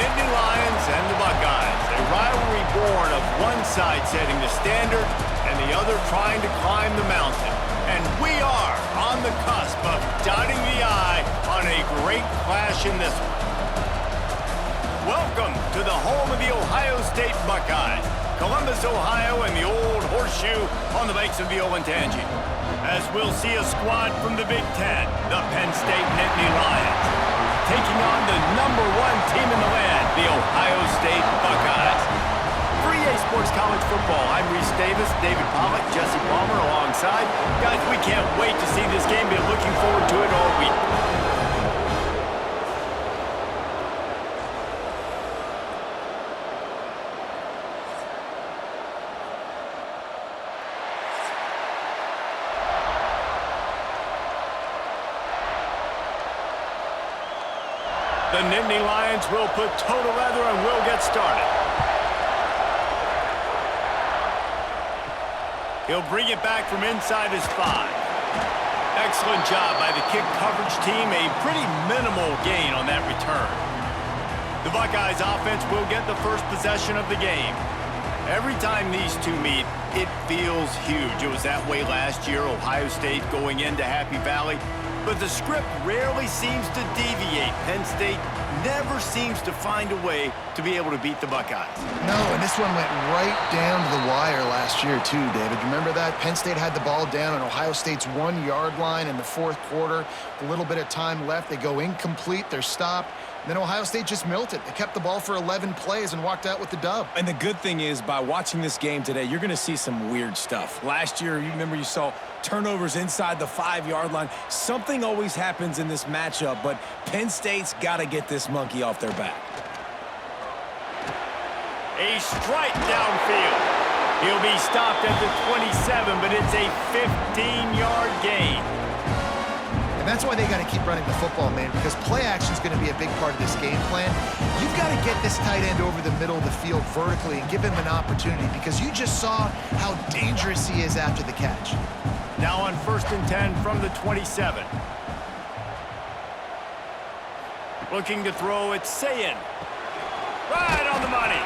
Nittany Lions and the Buckeyes. A rivalry born of one side setting the standard and the other trying to climb the mountain. And we are on the cusp of dotting the I on a great clash in this one. Welcome to the home of the Ohio State Buckeyes, Columbus, Ohio, and the old horseshoe on the banks of the Olentangy. As we'll see a squad from the Big Ten, the Penn State Nittany Lions, taking on the #1 team in the land, the Ohio State Buckeyes. For EA Sports College Football, I'm Reese Davis, David Pollack, Jesse Palmer alongside. Guys, we can't wait to see this game. Been looking forward to it all week. The Nittany Lions will put total leather and we'll get started. He'll bring it back from inside his 5. Excellent job by the kick coverage team. A pretty minimal gain on that return. The Buckeyes offense will get the first possession of the game. Every time these two meet, it feels huge. It was that way last year, Ohio State going into Happy Valley. But the script rarely seems to deviate. Penn State never seems to find a way to be able to beat the Buckeyes. No, and this one went right down to the wire last year, too, David. Remember that? Penn State had the ball down on Ohio State's 1-yard line in the fourth quarter. A little bit of time left. They go incomplete. They're stopped. And then Ohio State just milled it. They kept the ball for 11 plays and walked out with the dub. And the good thing is, by watching this game today, you're going to see some weird stuff. Last year, you remember you saw turnovers inside the 5-yard line. Something always happens in this matchup, but Penn State's got to get this monkey off their back. A strike downfield. He'll be stopped at the 27, but it's a 15-yard gain. And that's why they got to keep running the football, man, because play action is going to be a big part of this game plan. You've got to get this tight end over the middle of the field vertically and give him an opportunity, because you just saw how dangerous he is after the catch. Now on 1st and 10 from the 27. Looking to throw, it's Sayin. Right on the money.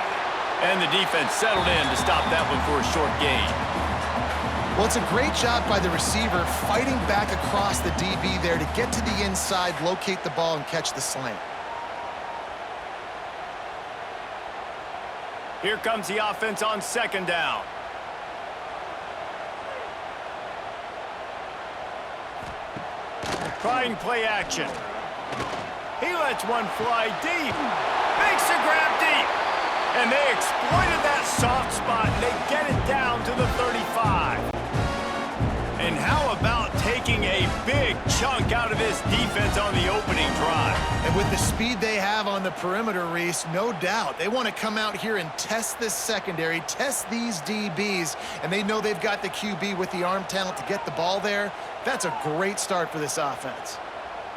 And the defense settled in to stop that one for a short gain. Well, it's a great job by the receiver fighting back across the DB there to get to the inside, locate the ball, and catch the slant. Here comes the offense on 2nd down. Trying play action. He lets one fly deep. Makes a grab deep. And they exploited that soft spot, and they get it down to the 35. And how about taking a big chunk out of this defense on the opening drive? And with the speed they have on the perimeter, Reese, no doubt, they want to come out here and test this secondary, test these DBs, and they know they've got the QB with the arm talent to get the ball there. That's a great start for this offense.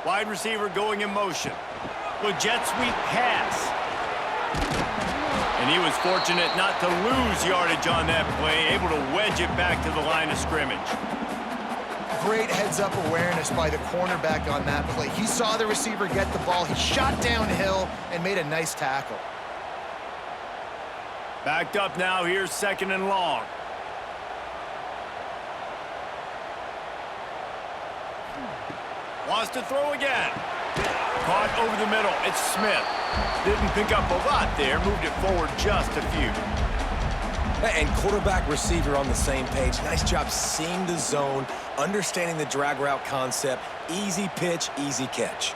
Wide receiver going in motion. With jet sweep pass. And he was fortunate not to lose yardage on that play, able to wedge it back to the line of scrimmage. Great heads-up awareness by the cornerback on that play. He saw the receiver get the ball. He shot downhill and made a nice tackle. Backed up now. Here's 2nd and long. Wants to throw again. Caught over the middle. It's Smith. Didn't pick up a lot there. Moved it forward just a few. And quarterback receiver on the same page. Nice job seeing the zone, understanding the drag route concept. Easy pitch, easy catch.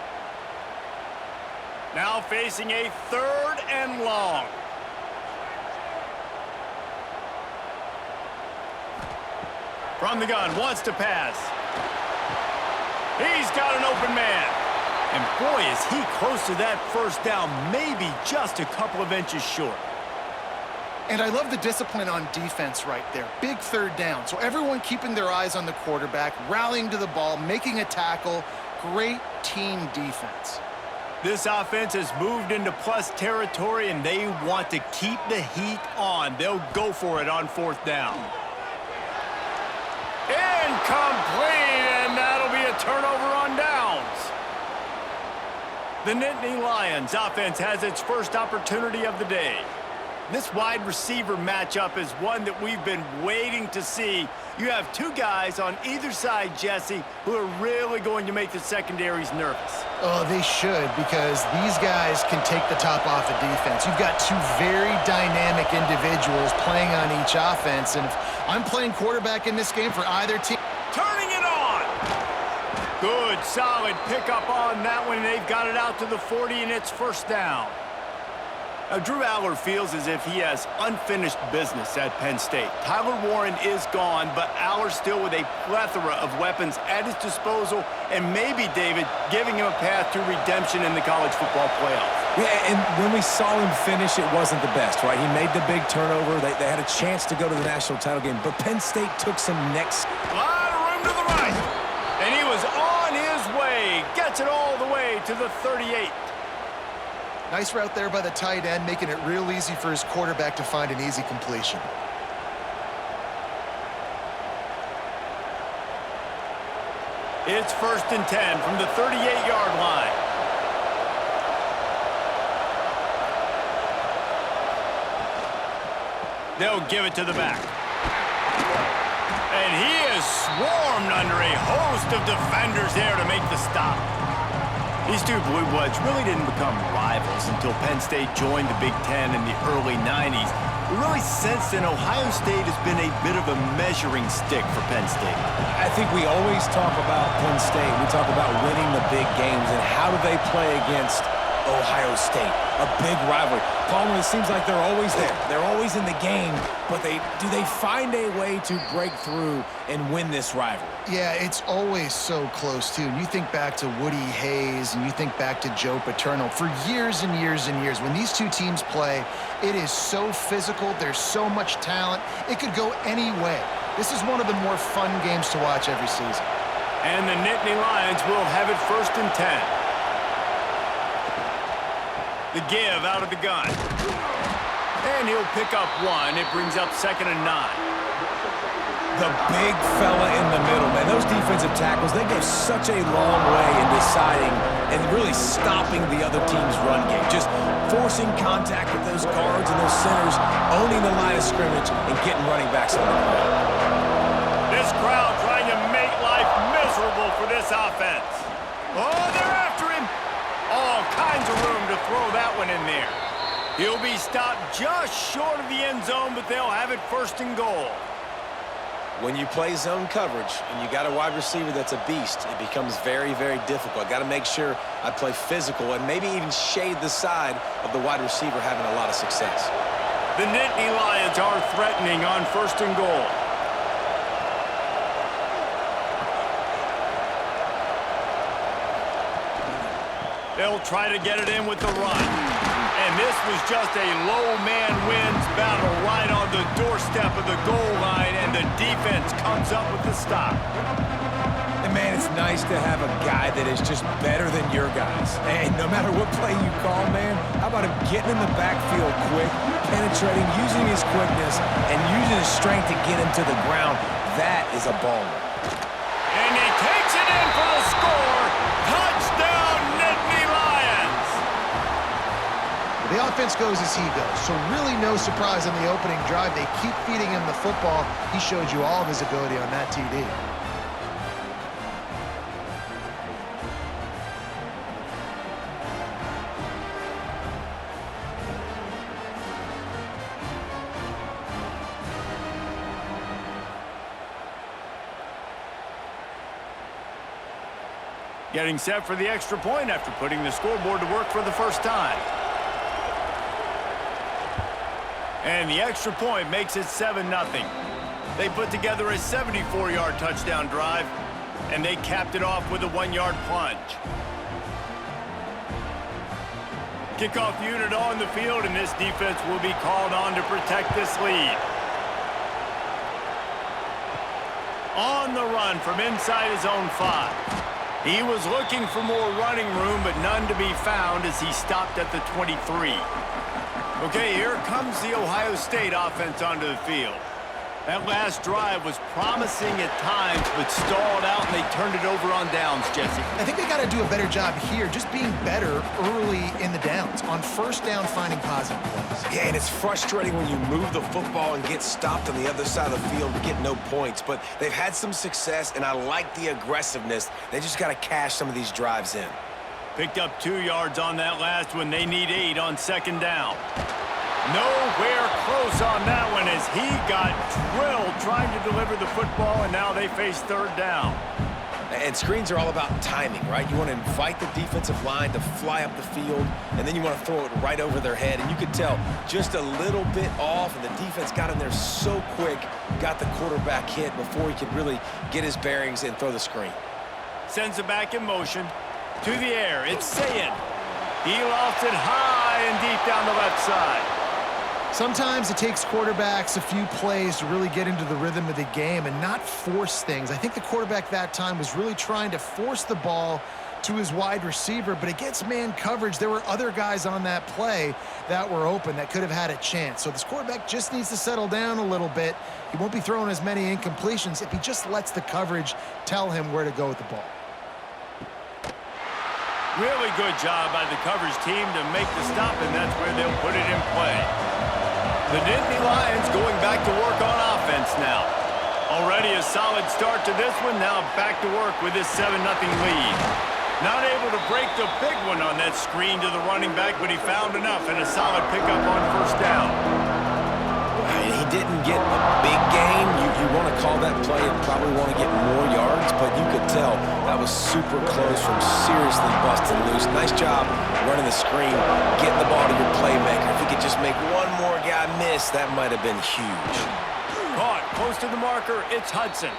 Now facing a 3rd and long. From the gun, wants to pass. He's got an open man. And boy, is he close to that 1st down, maybe just a couple of inches short. And I love the discipline on defense right there. Big 3rd down. So everyone keeping their eyes on the quarterback, rallying to the ball, making a tackle. Great team defense. This offense has moved into plus territory, and they want to keep the heat on. They'll go for it on 4th down. Incomplete, and that'll be a turnover on downs. The Nittany Lions offense has its first opportunity of the day. This wide receiver matchup is one that we've been waiting to see. You have two guys on either side, Jesse, who are really going to make the secondaries nervous. Oh, they should, because these guys can take the top off of defense. You've got two very dynamic individuals playing on each offense, and if I'm playing quarterback in this game for either team... Turning it on! Good, solid pickup on that one, and they've got it out to the 40, and it's first down. Now, Drew Aller feels as if he has unfinished business at Penn State. Tyler Warren is gone, but Aller still with a plethora of weapons at his disposal, and maybe, David, giving him a path to redemption in the college football playoff. Yeah, and when we saw him finish, it wasn't the best, right? He made the big turnover. They had a chance to go to the national title game, but Penn State took some next... A lot of room to the right. And he was on his way. Gets it all the way to the 38. Nice route there by the tight end, making it real easy for his quarterback to find an easy completion. It's 1st and 10 from the 38-yard line. They'll give it to the back. And he is swarmed under a host of defenders there to make the stop. These two Blue Bloods really didn't become rivals until Penn State joined the Big Ten in the early 90s. But really, since then, Ohio State has been a bit of a measuring stick for Penn State. I think we always talk about Penn State. We talk about winning the big games, and how do they play against Ohio State, a big rivalry. Palmer, it seems like they're always there. They're always in the game, but do they find a way to break through and win this rivalry? Yeah, it's always so close, too. You think back to Woody Hayes, and you think back to Joe Paterno. For years and years and years, when these two teams play, it is so physical. There's so much talent. It could go any way. This is one of the more fun games to watch every season. And the Nittany Lions will have it 1st and 10. The give out of the gun. And he'll pick up one. It brings up 2nd and 9. The big fella in the middle, man. Those defensive tackles, they go such a long way in deciding and really stopping the other team's run game. Just forcing contact with those guards and those centers, owning the line of scrimmage, and getting running backs on the ground. This crowd trying to make life miserable for this offense. Oh, they're after him. All kinds of room to throw that one in there. He'll be stopped just short of the end zone, but they'll have it 1st and goal. When you play zone coverage and you got a wide receiver that's a beast, it becomes very, very difficult. I got to make sure I play physical and maybe even shade the side of the wide receiver having a lot of success. The Nittany Lions are threatening on 1st and goal. They'll try to get it in with the run. And this was just a low man wins battle right on the doorstep of the goal line, and the defense comes up with the stop. And man, it's nice to have a guy that is just better than your guys. And no matter what play you call, man, how about him getting in the backfield quick, penetrating, using his quickness, and using his strength to get him to the ground? That is a baller. And he takes it in for the score. Touchdown, Nittany Lions! The offense goes as he goes, so really no surprise on the opening drive. They keep feeding him the football. He showed you all of his ability on that TD. Getting set for the extra point after putting the scoreboard to work for the first time. And the extra point makes it 7-0. They put together a 74-yard touchdown drive, and they capped it off with a 1-yard plunge. Kickoff unit on the field, and this defense will be called on to protect this lead. On the run from inside his own 5. He was looking for more running room, but none to be found as he stopped at the 23. Okay, here comes the Ohio State offense onto the field. That last drive was promising at times, but stalled out, and they turned it over on downs, Jesse. I think they got to do a better job here, just being better early in the downs, on first down finding positive plays. Yeah, and it's frustrating when you move the football and get stopped on the other side of the field to get no points, but they've had some success, and I like the aggressiveness. They just got to cash some of these drives in. Picked up 2 yards on that last one. They need 8 on second down. Nowhere close on that one as he got drilled trying to deliver the football, and now they face third down. And screens are all about timing, right? You want to invite the defensive line to fly up the field, and then you want to throw it right over their head. And you could tell just a little bit off, and the defense got in there so quick, got the quarterback hit before he could really get his bearings and throw the screen. Sends it back in motion. To the air, it's Sayin. He lofts it high and deep down the left side. Sometimes it takes quarterbacks a few plays to really get into the rhythm of the game and not force things. I think the quarterback that time was really trying to force the ball to his wide receiver, but against man coverage, there were other guys on that play that were open that could have had a chance. So this quarterback just needs to settle down a little bit. He won't be throwing as many incompletions if he just lets the coverage tell him where to go with the ball. Really good job by the coverage team to make the stop, and that's where they'll put it in play. The Nittany Lions going back to work on offense now. Already a solid start to this one, now back to work with this 7-0 lead. Not able to break the big one on that screen to the running back, but he found enough and a solid pickup on first down. He didn't get a big gain. You want to call that play and probably want to get more yards, but you could tell that was super close from seriously busting loose. Nice job running the screen, getting the ball to your playmaker. If he could just make one more guy miss, that might have been huge. Caught close to the marker, it's Hudson.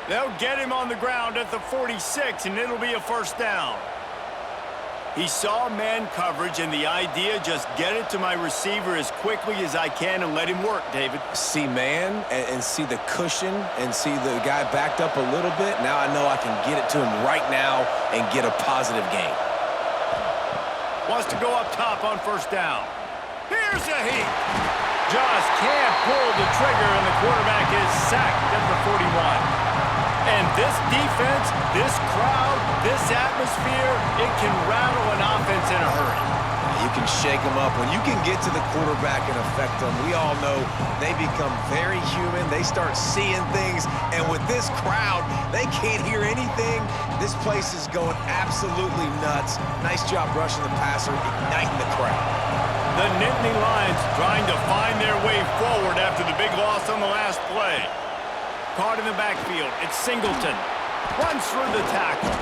They'll get him on the ground at the 46, and it'll be a first down. He saw man coverage, and the idea, just get it to my receiver as quickly as I can and let him work, David. See man and see the cushion and see the guy backed up a little bit. Now I know I can get it to him right now and get a positive gain. Wants to go up top on first down. Here's a heat. Just can't pull the trigger, and the quarterback is sacked at the 41. And this defense, this crowd, this atmosphere, it can rattle an offense in a hurry. You can shake them up. When you can get to the quarterback and affect them, we all know they become very human. They start seeing things. And with this crowd, they can't hear anything. This place is going absolutely nuts. Nice job rushing the passer, igniting the crowd. The Nittany Lions trying to find their way forward after the big loss on the last play. Caught in the backfield, it's Singleton. Runs through the tackle.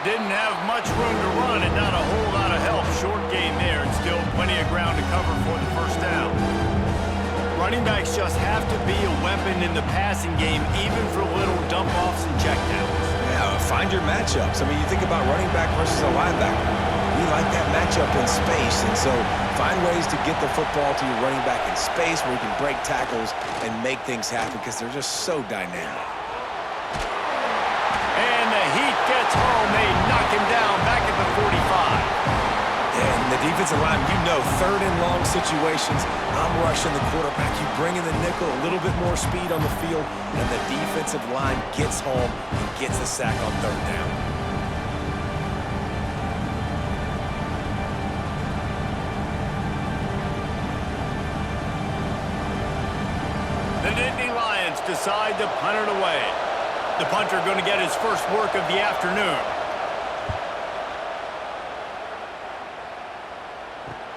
Didn't have much room to run and not a whole lot of help. Short gain there and still plenty of ground to cover for the first down. Running backs just have to be a weapon in the passing game, even for little dump-offs and checkdowns. Yeah, find your matchups. I mean, you think about running back versus a linebacker. We like that matchup in space, and so find ways to get the football to your running back in space where you can break tackles and make things happen because they're just so dynamic. And the heat gets home. They knock him down back at the 45. And the defensive line, you know, third and long situations, I'm rushing the quarterback. You bring in the nickel, a little bit more speed on the field, and the defensive line gets home and gets the sack on third down. The Nittany Lions decide to punt it away. The punter going to get his first work of the afternoon.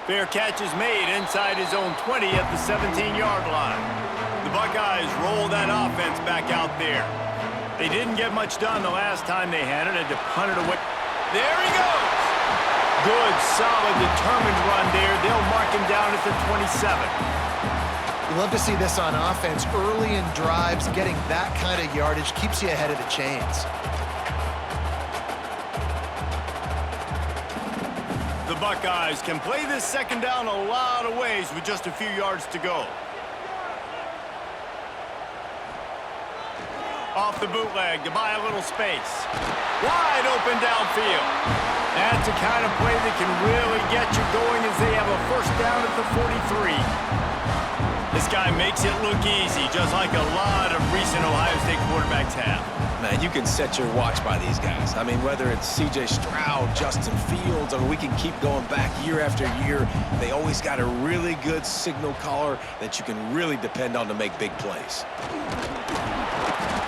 Fair catch is made inside his own 20 at the 17-yard line. The Buckeyes roll that offense back out there. They didn't get much done the last time they had it, had to punt it away. There he goes! Good, solid, determined run there. They'll mark him down at the 27. You love to see this on offense. Early in drives, getting that kind of yardage keeps you ahead of the chains. The Buckeyes can play this second down a lot of ways with just a few yards to go. Off the bootleg to buy a little space. Wide open downfield. That's the kind of play that can really get you going as they have a first down at the 43. This guy makes it look easy, just like a lot of recent Ohio State quarterbacks have. Man, you can set your watch by these guys. I mean, whether it's C.J. Stroud, Justin Fields, I mean, we can keep going back year after year. They always got a really good signal caller that you can really depend on to make big plays.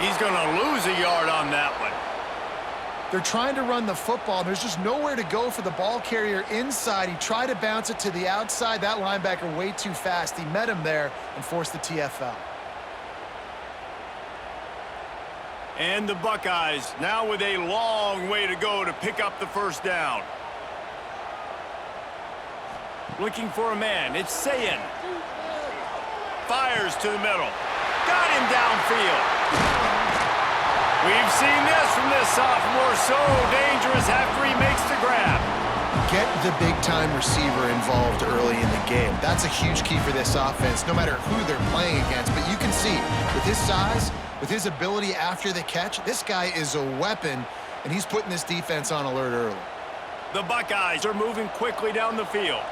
He's going to lose a yard on that one. They're trying to run the football. There's just nowhere to go for the ball carrier inside. He tried to bounce it to the outside. That linebacker way too fast. He met him there and forced the TFL. And the Buckeyes now with a long way to go to pick up the first down. Looking for a man. It's Sayin. Fires to the middle. Got him downfield. We've seen this from this sophomore. So dangerous after he makes the grab. Get the big-time receiver involved early in the game. That's a huge key for this offense, no matter who they're playing against. But you can see, with his size, with his ability after the catch, this guy is a weapon, and he's putting this defense on alert early. The Buckeyes are moving quickly down the field.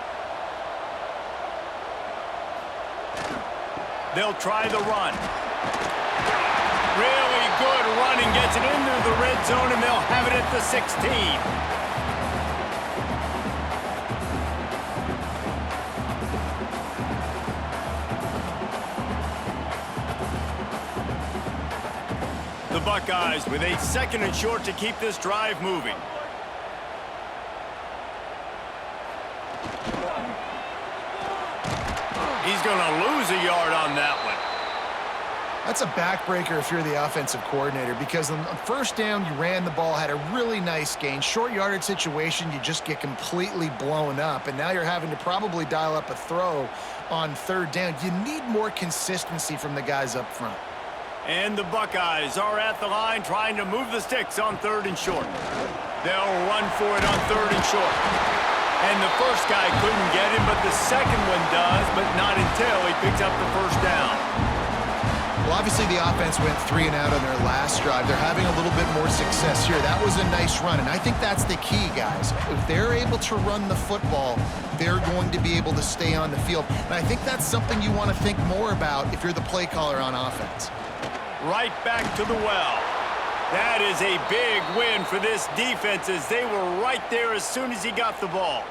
They'll try the run. Really good running, gets it into the red zone, and they'll have it at the 16. The Buckeyes with a 2nd and short to keep this drive moving. He's going to lose a yard on that one. That's a backbreaker if you're the offensive coordinator, because on first down, you ran the ball, had a really nice gain. Short yardage situation, you just get completely blown up, and now you're having to probably dial up a throw on 3rd down. You need more consistency from the guys up front. And the Buckeyes are at the line trying to move the sticks on 3rd and short. They'll run for it on 3rd and short. And the first guy couldn't get him, but the second one does, but not until he picks up the first down. Well, obviously the offense went 3 and out on their last drive. They're having a little bit more success here. That was a nice run, and I think that's the key, guys. If they're able to run the football, they're going to be able to stay on the field. And I think that's something you want to think more about if you're the play caller on offense. Right back to the well. That is a big win for this defense, as they were right there as soon as he got the ball.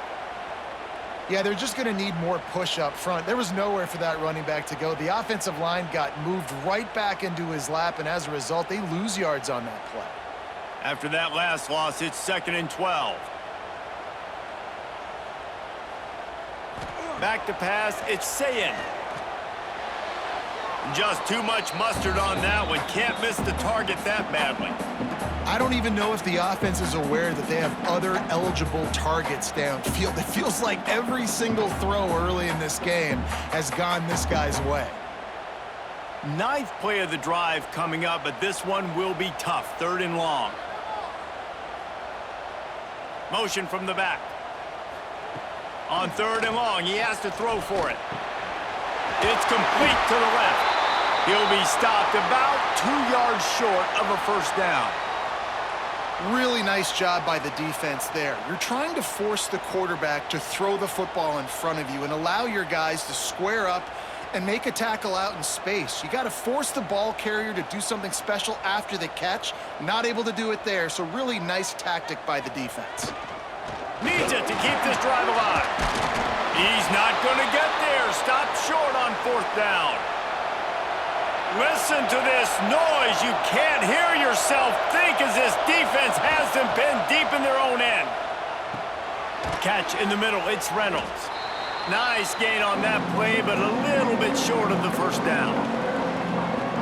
Yeah, they're just going to need more push up front. There was nowhere for that running back to go. The offensive line got moved right back into his lap, and as a result, they lose yards on that play. After that last loss, it's 2nd and 12. Back to pass, it's Sayin. Just too much mustard on that one. Can't miss the target that badly. I don't even know if the offense is aware that they have other eligible targets downfield. It feels like every single throw early in this game has gone this guy's way. 9th play of the drive coming up, but this one will be tough. 3rd and long. Motion from the back. On 3rd and long, he has to throw for it. It's complete to the left. He'll be stopped about 2 yards short of a first down. Really nice job by the defense there. You're trying to force the quarterback to throw the football in front of you and allow your guys to square up and make a tackle out in space. You got to force the ball carrier to do something special after the catch. Not able to do it there, so really nice tactic by the defense. Needs it to keep this drive alive. He's not going to get there. Stopped short on 4th down. Listen to this noise. You can't hear yourself think as this defense has them pinned deep in their own end. Catch in the middle. It's Reynolds. Nice gain on that play, but a little bit short of the first down.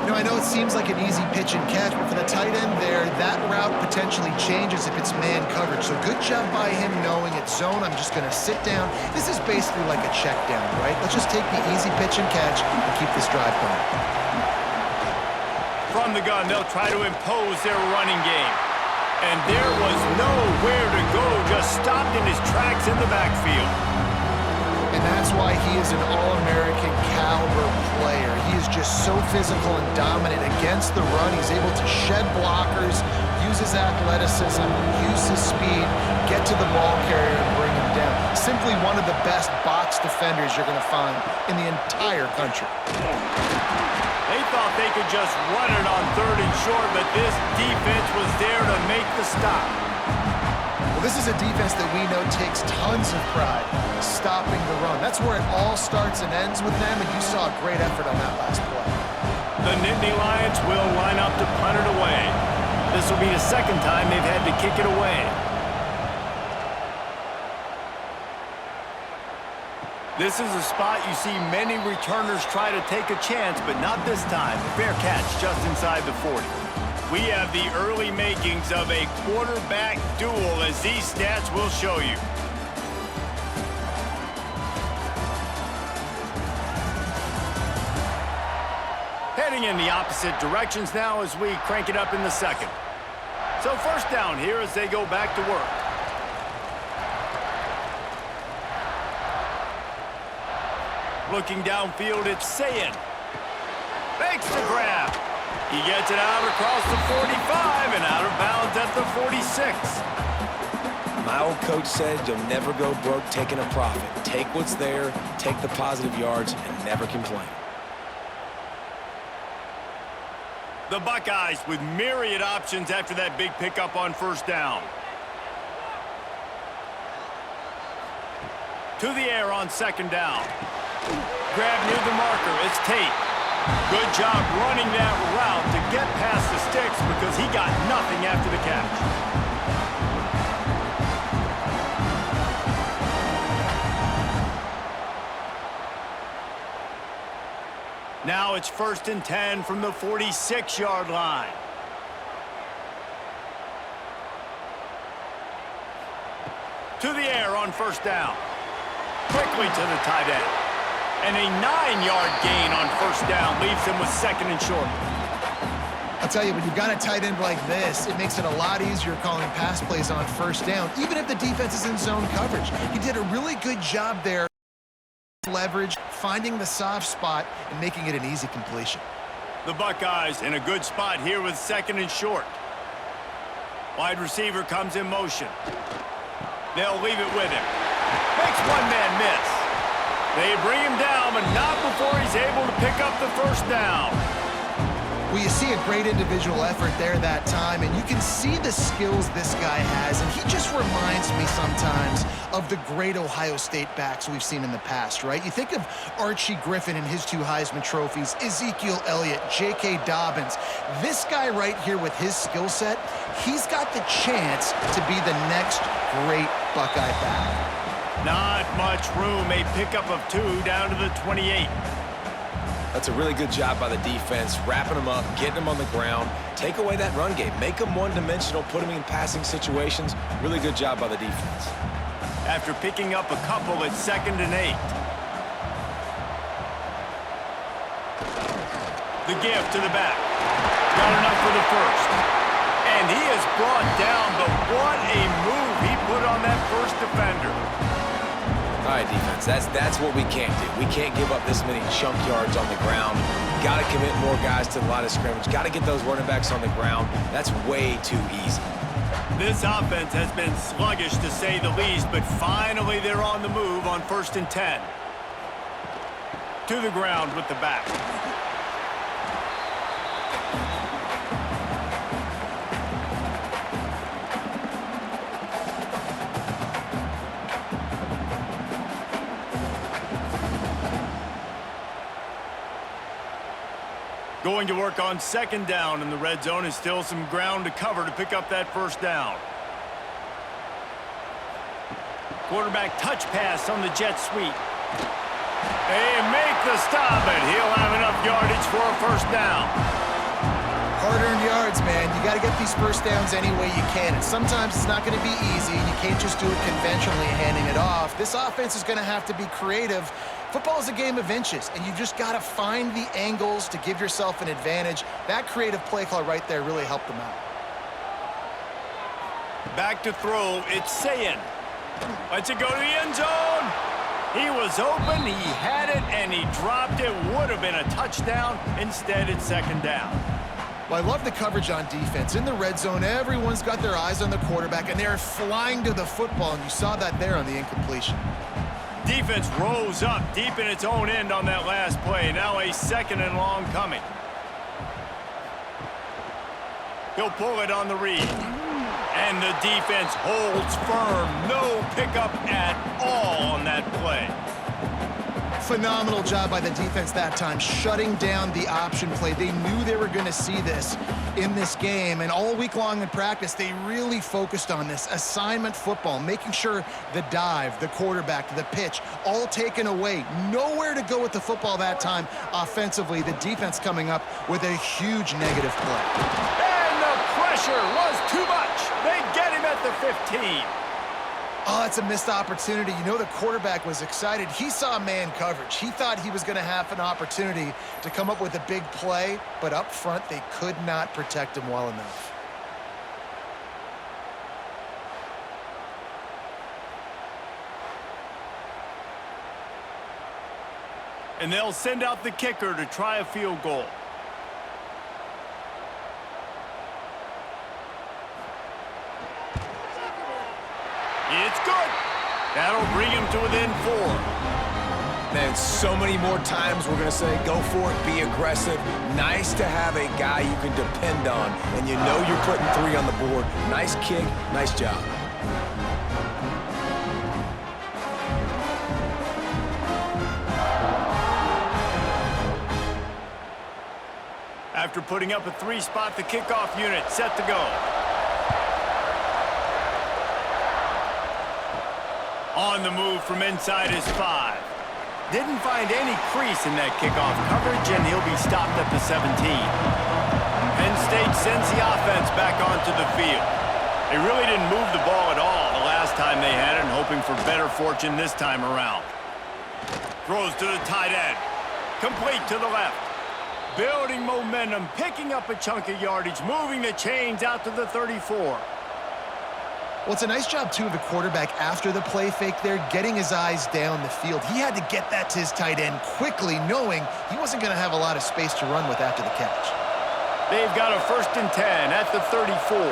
You know, I know it seems like an easy pitch and catch, but for the tight end there, that route potentially changes if it's man coverage. So good job by him knowing it's zone. I'm just going to sit down. This is basically like a check down, right? Let's just take the easy pitch and catch and keep this drive going. From the gun, they'll try to impose their running game. And there was nowhere to go, just stopped in his tracks in the backfield. And that's why he is an All-American caliber player. He is just so physical and dominant against the run. He's able to shed blockers, use his athleticism, use his speed, get to the ball carrier and bring him down. Simply one of the best box defenders you're going to find in the entire country. They thought they could just run it on 3rd and short, but this defense was there to make the stop. Well, this is a defense that we know takes tons of pride stopping the run. That's where it all starts and ends with them, and you saw a great effort on that last play. The Nittany Lions will line up to punt it away. This will be the second time they've had to kick it away. This is a spot you see many returners try to take a chance, but not this time. A fair catch just inside the 40. We have the early makings of a quarterback duel, as these stats will show you. Heading in the opposite directions now as we crank it up in the second. So first down here as they go back to work. Looking downfield, it's Sayin. Makes the grab. He gets it out across the 45 and out of bounds at the 46. My old coach said you'll never go broke taking a profit. Take what's there, take the positive yards, and never complain. The Buckeyes with myriad options after that big pickup on first down. To the air on second down. Grab near the marker. It's Tate. Good job running that route to get past the sticks because he got nothing after the catch. Now it's 1st and 10 from the 46-yard line. To the air on first down. Quickly to the tight end. And a 9-yard gain on first down leaves him with 2nd and short. I'll tell you, when you've got a tight end like this, it makes it a lot easier calling pass plays on first down, even if the defense is in zone coverage. He did a really good job there. Leverage, finding the soft spot, and making it an easy completion. The Buckeyes in a good spot here with 2nd and short. Wide receiver comes in motion. They'll leave it with him. Makes one man miss. They bring him down, but not before he's able to pick up the first down. Well, you see a great individual effort there that time, and you can see the skills this guy has, and he just reminds me sometimes of the great Ohio State backs we've seen in the past, right? You think of Archie Griffin and his 2 Heisman trophies, Ezekiel Elliott, J.K. Dobbins. This guy right here with his skill set, he's got the chance to be the next great Buckeye back. Not much room, a pickup of 2 down to the 28. That's a really good job by the defense, wrapping them up, getting them on the ground, take away that run game, make them one-dimensional, put them in passing situations. Really good job by the defense. After picking up a couple, it's 2nd and 8. The give to the back. Got enough for the first. And he is brought down, but what a move he put on that first defender. All right, defense, that's what we can't do. We can't give up this many chunk yards on the ground. Got to commit more guys to the line of scrimmage. Got to get those running backs on the ground. That's way too easy. This offense has been sluggish, to say the least, but finally they're on the move on 1st and 10. To the ground with the back. Going to work on 2nd down, and the red zone is still some ground to cover to pick up that first down. Quarterback touch pass on the jet sweep. They make the stop, and he'll have enough yardage for a first down. Hard-earned yards, man. You got to get these first downs any way you can, and sometimes it's not going to be easy. You can't just do it conventionally, handing it off. This offense is going to have to be creative. Football is a game of inches, and you've just got to find the angles to give yourself an advantage. That creative play call right there really helped them out. Back to throw, it's Sayin. Lets it go to the end zone. He was open, he had it, and he dropped it. Would have been a touchdown. Instead, it's 2nd down. Well, I love the coverage on defense. In the red zone, everyone's got their eyes on the quarterback, and they're flying to the football, and you saw that there on the incompletion. Defense rose up deep in its own end on that last play. Now a 2nd and long coming. He'll pull it on the read. And the defense holds firm. No pickup at all on that play. Phenomenal job by the defense that time, shutting down the option play. They knew they were going to see this in this game, and all week long in practice, they really focused on this assignment football, making sure the dive, the quarterback, the pitch, all taken away. Nowhere to go with the football that time offensively. The defense coming up with a huge negative play. And the pressure was too much. They get him at the 15. Oh, it's a missed opportunity. You know, the quarterback was excited. He saw man coverage. He thought he was going to have an opportunity to come up with a big play, but up front, they could not protect him well enough. And they'll send out the kicker to try a field goal. It's good. That'll bring him to within 4. Man, so many more times we're going to say, go for it, be aggressive. Nice to have a guy you can depend on, and you know you're putting 3 on the board. Nice kick, nice job. After putting up a 3-spot, the kickoff unit set to go. On the move from inside his 5. Didn't find any crease in that kickoff coverage, and he'll be stopped at the 17. Penn State sends the offense back onto the field. They really didn't move the ball at all the last time they had it, and hoping for better fortune this time around. Throws to the tight end. Complete to the left. Building momentum, picking up a chunk of yardage, moving the chains out to the 34. Well, it's a nice job, too, of the quarterback after the play fake there, getting his eyes down the field. He had to get that to his tight end quickly, knowing he wasn't going to have a lot of space to run with after the catch. They've got a 1st and 10 at the 34.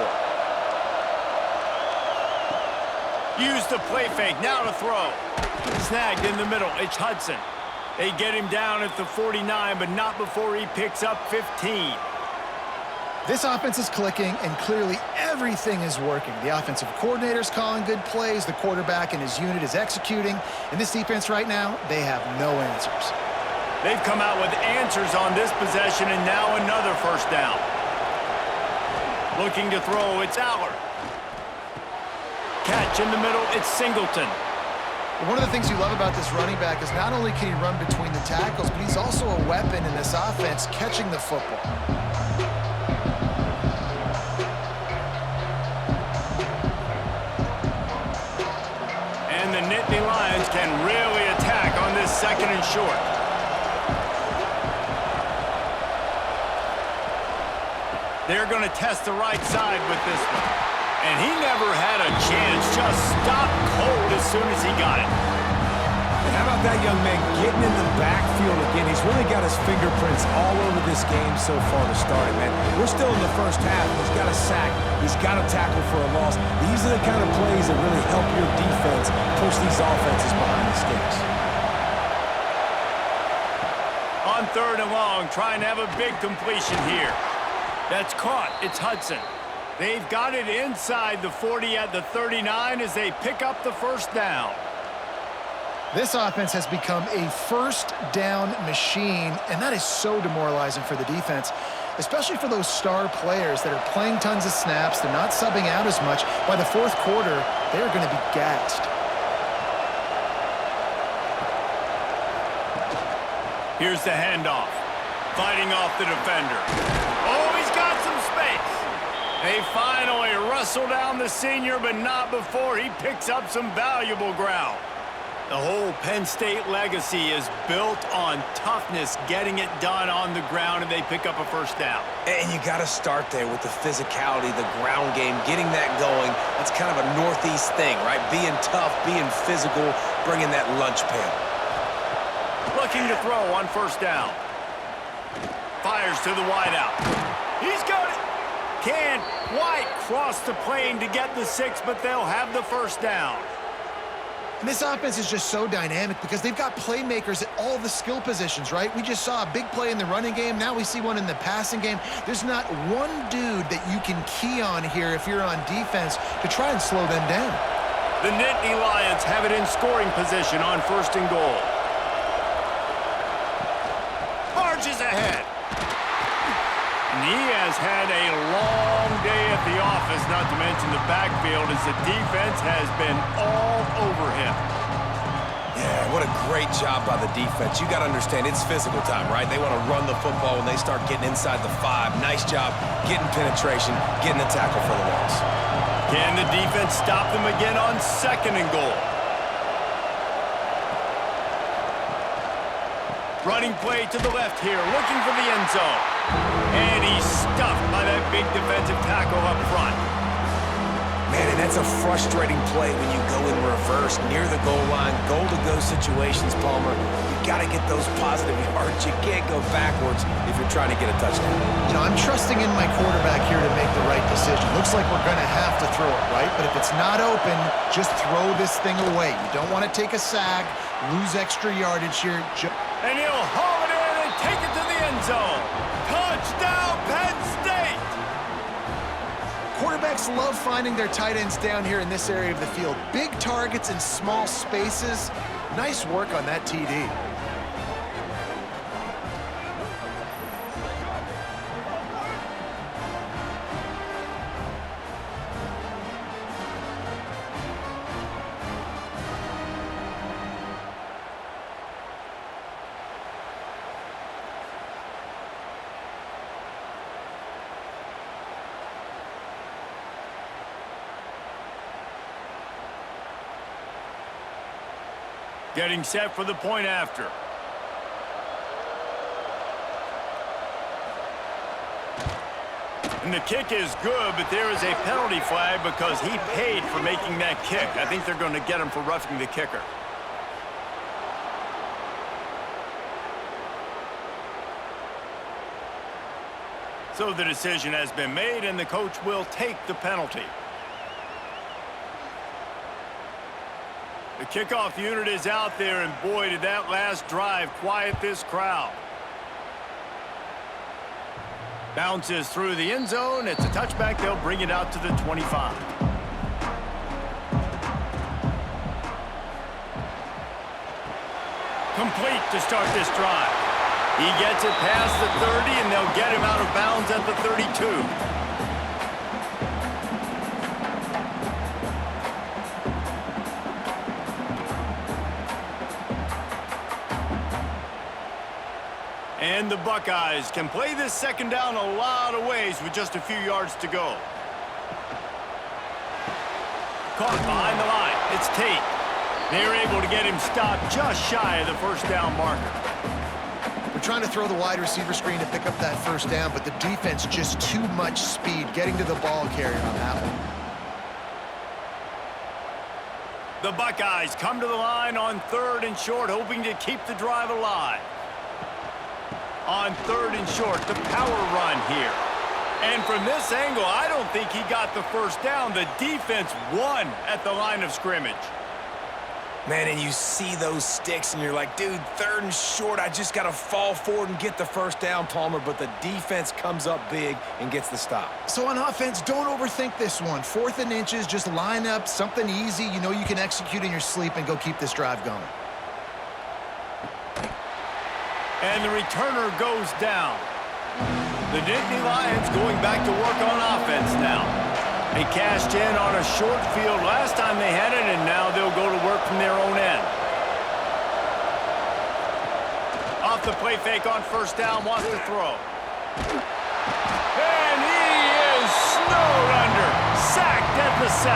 Use the play fake, now to throw. Snagged in the middle, it's Hudson. They get him down at the 49, but not before he picks up 15. This offense is clicking, and clearly everything is working. The offensive coordinator's calling good plays, the quarterback and his unit is executing, and this defense right now, they have no answers. They've come out with answers on this possession, and now another 1st down. Looking to throw, it's Aller. Catch in the middle, it's Singleton. One of the things you love about this running back is not only can he run between the tackles, but he's also a weapon in this offense catching the football. And the Nittany Lions can really attack on this 2nd and short. They're going to test the right side with this one. And he never had a chance, just stopped cold as soon as he got it. And how about that young man getting in the backfield again? He's really got his fingerprints all over this game so far to start it, man. We're still in the 1st half. He's got a sack. He's got a tackle for a loss. These are the kind of plays that really help your defense push these offenses behind the sticks. On 3rd and long, trying to have a big completion here. That's caught. It's Hudson. They've got it inside the 40 at the 39 as they pick up the 1st down. This offense has become a 1st down machine, and that is so demoralizing for the defense, especially for those star players that are playing tons of snaps. They're not subbing out as much. By the 4th quarter, they're going to be gassed. Here's the handoff. Fighting off the defender. Oh, he's got some space. They finally wrestle down the senior, but not before he picks up some valuable ground. The whole Penn State legacy is built on toughness, getting it done on the ground, and they pick up a 1st down. And you got to start there with the physicality, the ground game, getting that going. That's kind of a Northeast thing, right? Being tough, being physical, bringing that lunch pail. Looking to throw on 1st down. Fires to the wideout. He's got it. Can't quite cross the plane to get the 6, but they'll have the first down. And this offense is just so dynamic because they've got playmakers at all the skill positions, right? We just saw a big play in the running game. Now we see one in the passing game. There's not one dude that you can key on here if you're on defense to try and slow them down. The Nittany Lions have it in scoring position on 1st and goal. Marches ahead. And he has had a long day at the office, not to mention the backfield, as the defense has been all over him. Yeah, what a great job by the defense. You got to understand, it's physical time, right? They want to run the football when they start getting inside the 5. Nice job getting penetration, getting a tackle for the loss. Can the defense stop them again on 2nd and goal? Running play to the left here, looking for the end zone. And he's stuffed by that big defensive tackle up front. Man, and that's a frustrating play when you go in reverse near the goal line, goal-to-go situations, Palmer. You got to get those positive yards. You can't go backwards if you're trying to get a touchdown. You know, I'm trusting in my quarterback here to make the right decision. Looks like we're going to have to throw it, right? But if it's not open, just throw this thing away. You don't want to take a sack, lose extra yardage here. And he'll haul it in and take it to the end zone. Touchdown, Penn State! Quarterbacks love finding their tight ends down here in this area of the field. Big targets in small spaces. Nice work on that TD. Getting set for the point after. And the kick is good, but there is a penalty flag because he paid for making that kick. I think they're going to get him for roughing the kicker. So the decision has been made, and the coach will take the penalty. The kickoff unit is out there, and boy, did that last drive quiet this crowd. Bounces through the end zone. It's a touchback. They'll bring it out to the 25. Complete to start this drive. He gets it past the 30, and they'll get him out of bounds at the 32. And the Buckeyes can play this 2nd down a lot of ways with just a few yards to go. Caught behind the line. It's Tate. They're able to get him stopped just shy of the 1st down marker. We're trying to throw the wide receiver screen to pick up that 1st down, but the defense just too much speed getting to the ball carrier on that one. The Buckeyes come to the line on 3rd and short, hoping to keep the drive alive. On 3rd and short, the power run here. And from this angle, I don't think he got the 1st down. The defense won at the line of scrimmage. Man, and you see those sticks, and you're like, dude, 3rd and short, I just got to fall forward and get the 1st down, Palmer. But the defense comes up big and gets the stop. So on offense, don't overthink this one. 4th and inches, just line up something easy you know you can execute in your sleep and go keep this drive going. And the returner goes down. The Nittany Lions going back to work on offense now. They cashed in on a short field last time they had it, and now they'll go to work from their own end. Off the play fake on 1st down, wants to throw. And he is snowed under, sacked at the 7.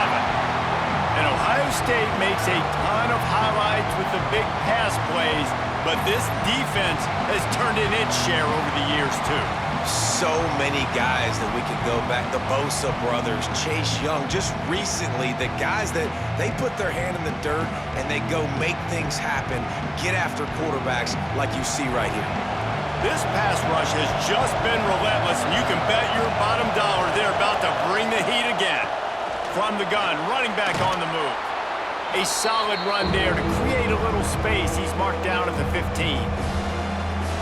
And Ohio State makes a ton of highlights with the big pass plays, but this defense has turned in its share over the years, too. So many guys that we could go back. The Bosa brothers, Chase Young, just recently, the guys that they put their hand in the dirt and they go make things happen, get after quarterbacks like you see right here. This pass rush has just been relentless, and you can bet your bottom dollar they're about to bring the heat again. From the gun, running back on the move. A solid run there to create a little space. He's marked down at the 15.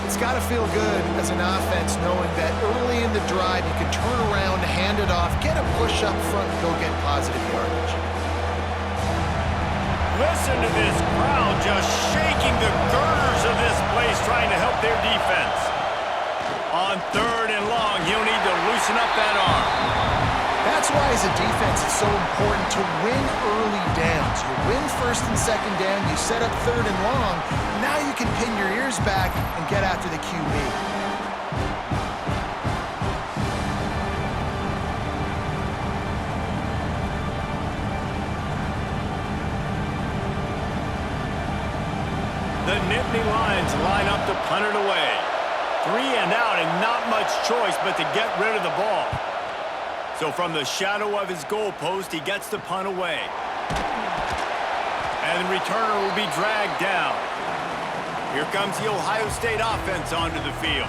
It's got to feel good as an offense knowing that early in the drive you can turn around, hand it off, get a push up front, and go get positive yardage. Listen to this crowd just shaking the girders of this place trying to help their defense. On 3rd and long, he'll need to loosen up that arm. That's why as a defense it's so important to win early downs. You win 1st and 2nd down, you set up 3rd and long, now you can pin your ears back and get after the QB. The Nittany Lions line up to punt it away. 3 and out and not much choice but to get rid of the ball. So from the shadow of his goalpost, he gets the punt away. And the returner will be dragged down. Here comes the Ohio State offense onto the field.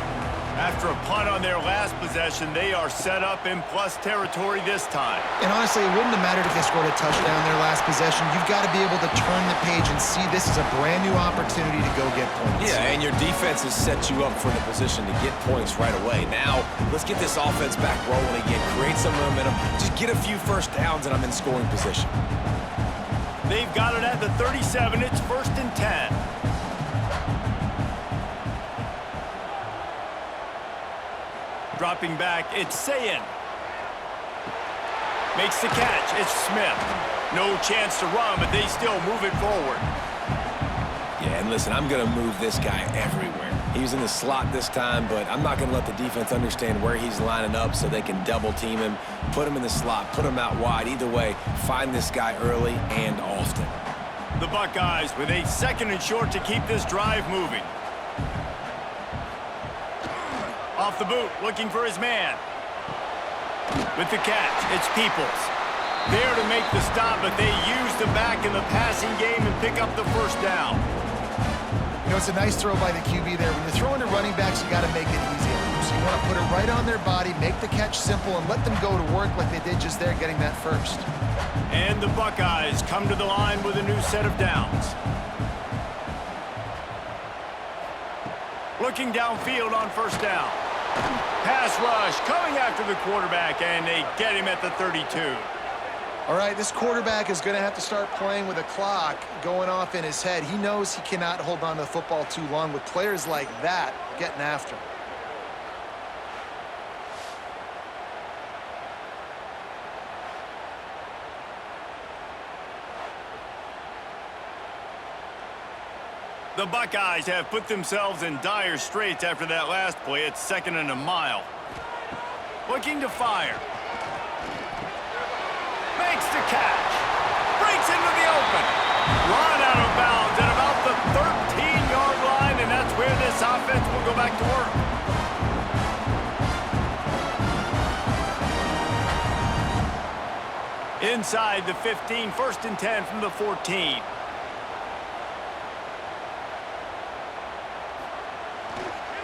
After a punt on their last possession, they are set up in plus territory this time. And honestly, it wouldn't have mattered if they scored a touchdown their last possession. You've got to be able to turn the page and see this is a brand new opportunity to go get points. Yeah, and your defense has set you up for the position to get points right away. Now, let's get this offense back rolling again, create some momentum, just get a few first downs, and I'm in scoring position. They've got it at the 37. It's 1st and 10. Dropping back, it's Sayin. Makes the catch, it's Smith. No chance to run, but they still move it forward. Yeah, and listen, I'm going to move this guy everywhere. He's in the slot this time, but I'm not going to let the defense understand where he's lining up so they can double team him, put him in the slot, put him out wide. Either way, find this guy early and often. The Buckeyes with a 2nd and short to keep this drive moving. Off the boot, looking for his man. With the catch, it's Peoples. There to make the stop, but they use the back in the passing game and pick up the 1st down. You know, it's a nice throw by the QB there. When you're throwing to running backs, you got to make it easy. So you want to put it right on their body, make the catch simple, and let them go to work like they did just there, getting that 1st. And the Buckeyes come to the line with a new set of downs. Looking downfield on 1st down. Pass rush coming after the quarterback, and they get him at the 32. All right, this quarterback is going to have to start playing with a clock going off in his head. He knows he cannot hold on to the football too long with players like that getting after him. The Buckeyes have put themselves in dire straits after that last play. It's 2nd and a mile. Looking to fire. Makes the catch. Breaks into the open. Run out of bounds at about the 13-yard line, and that's where this offense will go back to work. Inside the 15, 1st and 10 from the 14.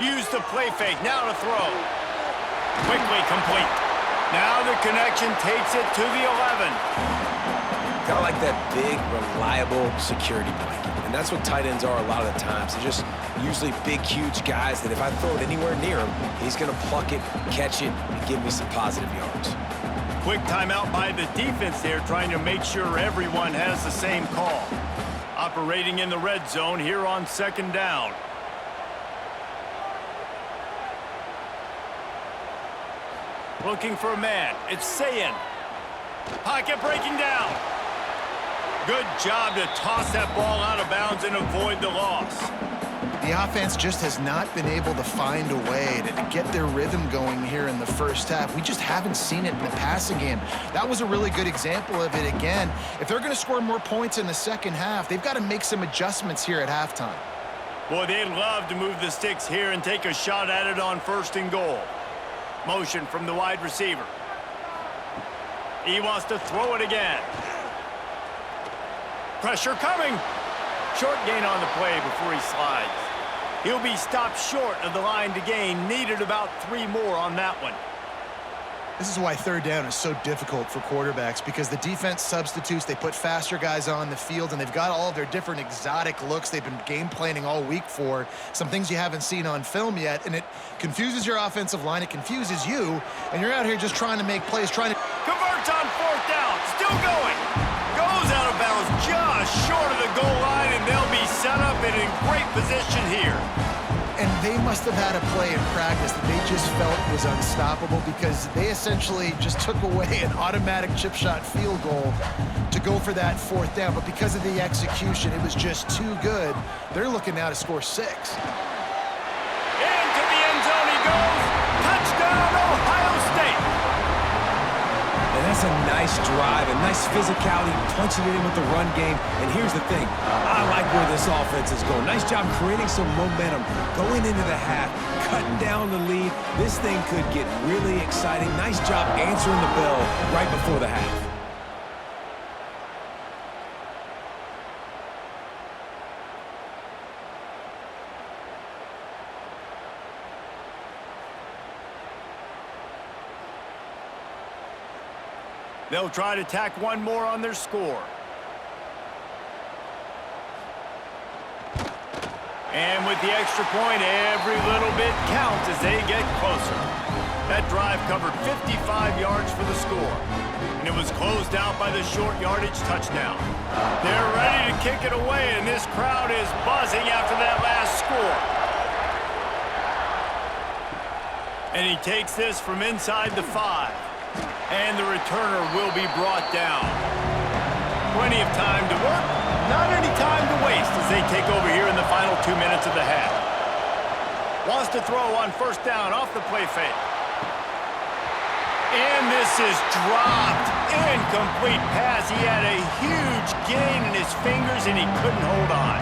Use the play fake, now to throw. Quickly complete. Now the connection takes it to the 11. Kind of like that big, reliable security blanket. And that's what tight ends are a lot of the times. They're just usually big, huge guys that if I throw it anywhere near him, he's going to pluck it, catch it, and give me some positive yards. Quick timeout by the defense there, trying to make sure everyone has the same call. Operating in the red zone here on 2nd down. Looking for a man. It's Sayin. Pocket breaking down. Good job to toss that ball out of bounds and avoid the loss. The offense just has not been able to find a way to get their rhythm going here in the 1st half. We just haven't seen it in the passing game. That was a really good example of it again. If they're going to score more points in the 2nd half, they've got to make some adjustments here at halftime. Boy, they'd love to move the sticks here and take a shot at it on 1st and goal. Motion from the wide receiver. He wants to throw it again. Pressure coming. Short gain on the play before he slides. He'll be stopped short of the line to gain. Needed about 3 more on that one. This is why third down is so difficult for quarterbacks, because the defense substitutes, they put faster guys on the field, and they've got all of their different exotic looks they've been game planning all week for, some things you haven't seen on film yet, and it confuses your offensive line, it confuses you, and you're out here just trying to make plays, trying to... Converts on 4th down, still going. Goes out of bounds just short of the goal line, and they'll be set up and in great position here. And they must have had a play in practice that they just felt was unstoppable, because they essentially just took away an automatic chip shot field goal to go for that 4th down. But because of the execution, it was just too good. They're looking now to score 6. Into the end zone he goes. Touchdown, Ohio State. And that's a nice drive, a nice physicality, punching it in with the run game. And here's the thing, I like where this offense is going. Nice job creating some momentum, going into the half, cutting down the lead. This thing could get really exciting. Nice job answering the bell right before the half. They'll try to tack one more on their score. And with the extra point, every little bit counts as they get closer. That drive covered 55 yards for the score. And it was closed out by the short yardage touchdown. They're ready to kick it away, and this crowd is buzzing after that last score. And he takes this from inside the 5. And the returner will be brought down. Plenty of time to work, not any time to waste as they take over here in the final 2 minutes of the half. Wants to throw on 1st down off the play fake. And this is dropped. Incomplete pass. He had a huge gain in his fingers and he couldn't hold on.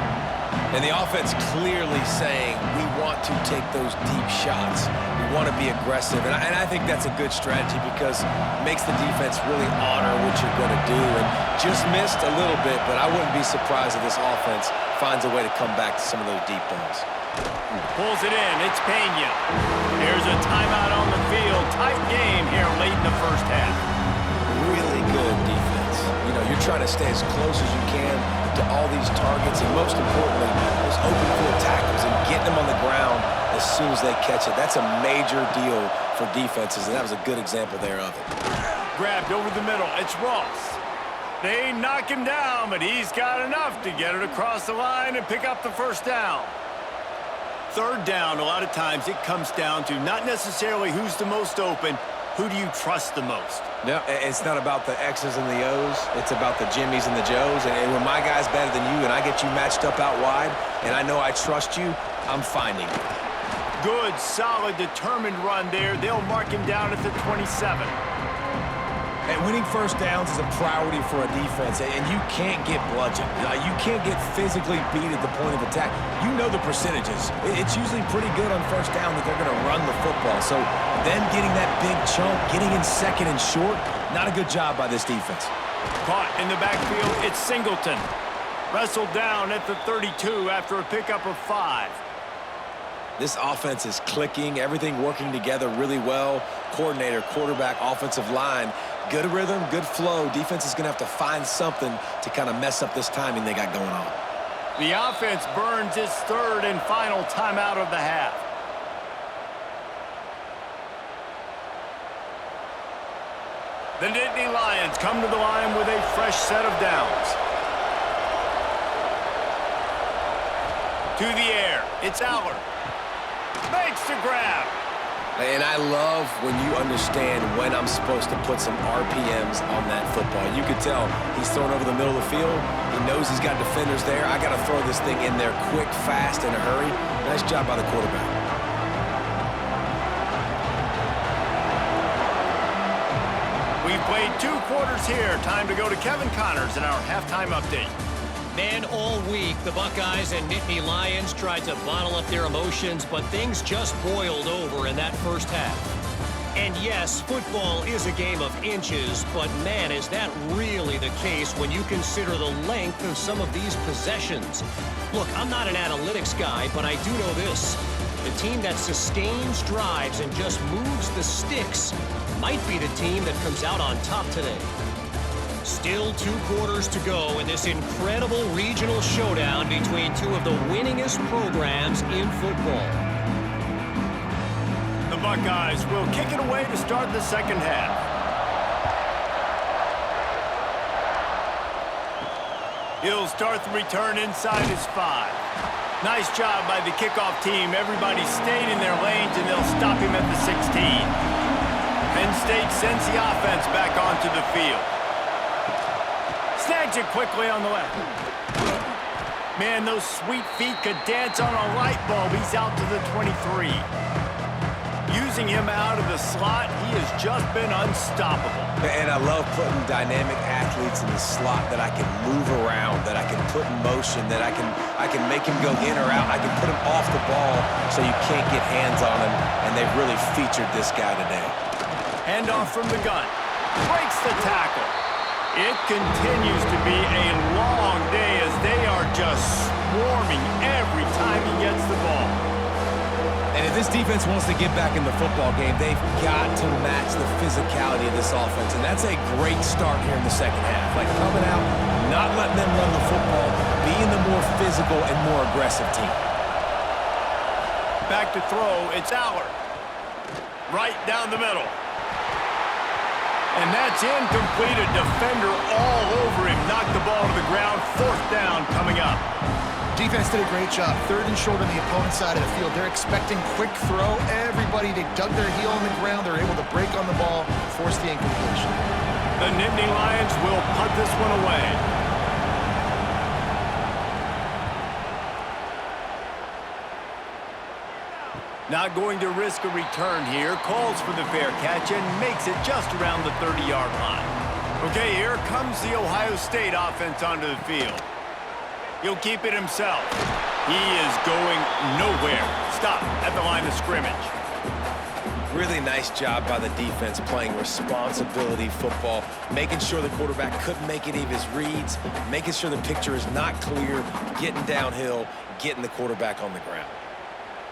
And the offense clearly saying, we want to take those deep shots. We want to be aggressive. And I think that's a good strategy, because it makes the defense really honor what you're going to do. And just missed a little bit, but I wouldn't be surprised if this offense finds a way to come back to some of those deep balls. Pulls it in. It's Pena. There's a timeout on the field. Tight game here late in the first half. Really good defense. You know, you're trying to stay as close as you can to all these targets, and most importantly, those open field tackles, and getting them on the ground as soon as they catch it. That's a major deal for defenses, and that was a good example there of it. Grabbed over the middle. It's Ross. They knock him down, but he's got enough to get it across the line and pick up the 1st down. 3rd down, a lot of times it comes down to not necessarily who's the most open, who do you trust the most? No, it's not about the X's and the O's. It's about the Jimmies and the Joes. And when my guy's better than you and I get you matched up out wide and I know I trust you, I'm finding you. Good, solid, determined run there. They'll mark him down at the 27. And winning 1st downs is a priority for a defense, and you can't get bludgeoned. You can't get physically beat at the point of attack. You know the percentages. It's usually pretty good on 1st down that they're going to run the football. So them getting that big chunk, getting in 2nd and short, not a good job by this defense. Caught in the backfield, it's Singleton. Wrestled down at the 32 after a pickup of 5. This offense is clicking, everything working together really well. Coordinator, quarterback, offensive line, good rhythm, good flow. Defense is going to have to find something to kind of mess up this timing they got going on. The offense burns its 3rd and final timeout of the half. The Nittany Lions come to the line with a fresh set of downs. To the air, it's Aller. Makes the grab. And I love when you understand when I'm supposed to put some RPMs on that football. You could tell he's throwing over the middle of the field. He knows he's got defenders there. I got to throw this thing in there quick, fast, in a hurry. Nice job by the quarterback. We've played 2 quarters here. Time to go to Kevin Connors in our halftime update. Man, all week, the Buckeyes and Nittany Lions tried to bottle up their emotions, but things just boiled over in that first half. And yes, football is a game of inches, but man, is that really the case when you consider the length of some of these possessions. Look, I'm not an analytics guy, but I do know this. The team that sustains drives and just moves the sticks might be the team that comes out on top today. Still 2 quarters to go in this incredible regional showdown between two of the winningest programs in football. The Buckeyes will kick it away to start the second half. He'll start the return inside his 5. Nice job by the kickoff team. Everybody stayed in their lanes, and they'll stop him at the 16. Penn State sends the offense back onto the field. Snags it quickly on the left. Man, those sweet feet could dance on a light bulb. He's out to the 23. Using him out of the slot, he has just been unstoppable. And I love putting dynamic athletes in the slot that I can move around, that I can put in motion, that I can make him go in or out. I can put him off the ball so you can't get hands on him, and they've really featured this guy today. Handoff from the gun. Breaks the tackle. It continues to be a long day as they are just swarming every time he gets the ball. And if this defense wants to get back in the football game, they've got to match the physicality of this offense. And that's a great start here in the second half. Like coming out, not letting them run the football, being the more physical and more aggressive team. Back to throw, it's Allard. Right down the middle. And that's incomplete. A defender all over him. Knocked the ball to the ground. 4th down coming up. Defense did a great job. 3rd and short on the opponent's side of the field. They're expecting quick throw. Everybody, they dug their heel on the ground. They're able to break on the ball, force the incompletion. The Nittany Lions will punt this one away. Not going to risk a return here. Calls for the fair catch and makes it just around the 30-yard line. Okay, here comes the Ohio State offense onto the field. He'll keep it himself. He is going nowhere. Stop at the line of scrimmage. Really nice job by the defense playing responsibility football, making sure the quarterback couldn't make any of his reads, making sure the picture is not clear, getting downhill, getting the quarterback on the ground.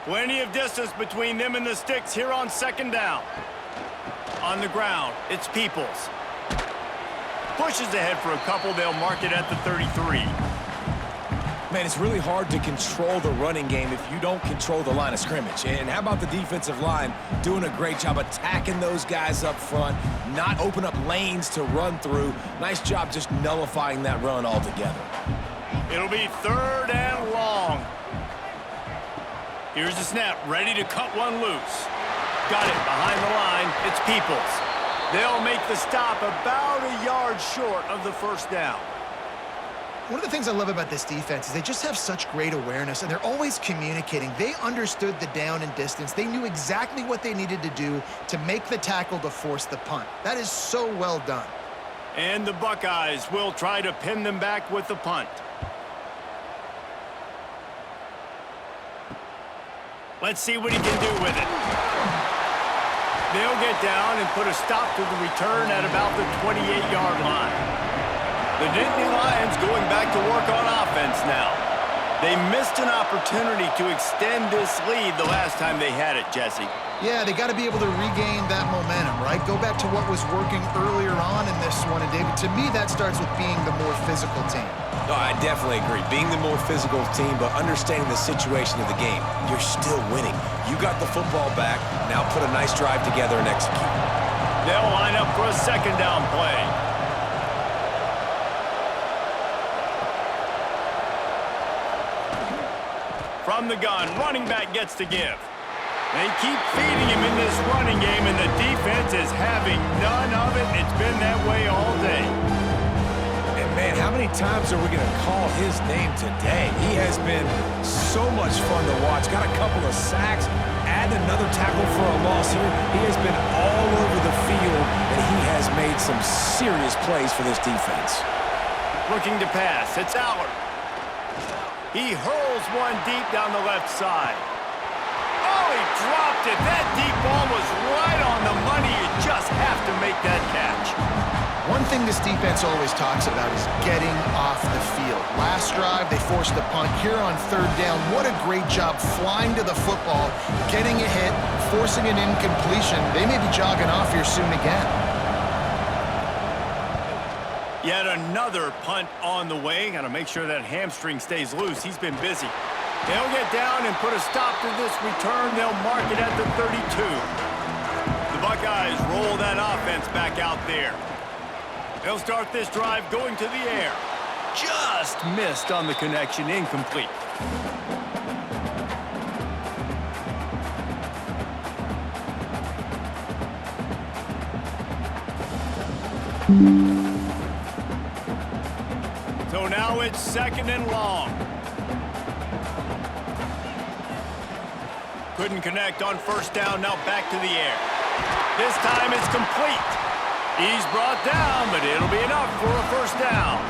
Plenty of distance between them and the sticks here on 2nd down. On the ground, it's Peoples. Pushes ahead for a couple. They'll mark it at the 33. Man, it's really hard to control the running game if you don't control the line of scrimmage. And how about the defensive line doing a great job attacking those guys up front, not open up lanes to run through. Nice job just nullifying that run altogether. It'll be 3rd and long. Here's the snap, ready to cut one loose. Got it behind the line. It's Peoples. They'll make the stop about a yard short of the 1st down. One of the things I love about this defense is they just have such great awareness, and they're always communicating. They understood the down and distance. They knew exactly what they needed to do to make the tackle to force the punt. That is so well done. And the Buckeyes will try to pin them back with the punt. Let's see what he can do with it. They'll get down and put a stop to the return at about the 28-yard line. The Nittany Lions going back to work on offense now. They missed an opportunity to extend this lead the last time they had it, Jesse. Yeah, they got to be able to regain that momentum, right? Go back to what was working earlier on in this one. And, David, to me, that starts with being the more physical team. No, I definitely agree. Being the more physical team, but understanding the situation of the game. You're still winning. You got the football back. Now put a nice drive together and execute. They'll line up for a 2nd down play. From the gun, running back gets to give. They keep feeding him in this running game, and the defense is having none of it. It's been that way all day. And, man, how many times are we going to call his name today? He has been so much fun to watch. Got a couple of sacks, add another tackle for a loss here. He has been all over the field, and he has made some serious plays for this defense. Looking to pass, it's Allard. He hurls one deep down the left side. Oh, he dropped it. That deep ball was right on the money. You just have to make that catch. One thing this defense always talks about is getting off the field. Last drive, they forced the punt. Here on third down, what a great job flying to the football, getting a hit, forcing an incompletion. They may be jogging off here soon again. Yet another punt on the way. Got to make sure that hamstring stays loose. He's been busy. They'll get down and put a stop to this return. They'll mark it at the 32. The Buckeyes roll that offense back out there. They'll start this drive going to the air. Just missed on the connection, incomplete. So now it's second and long. Couldn't connect on first down, now back to the air. This time it's complete. He's brought down, but it'll be enough for a first down.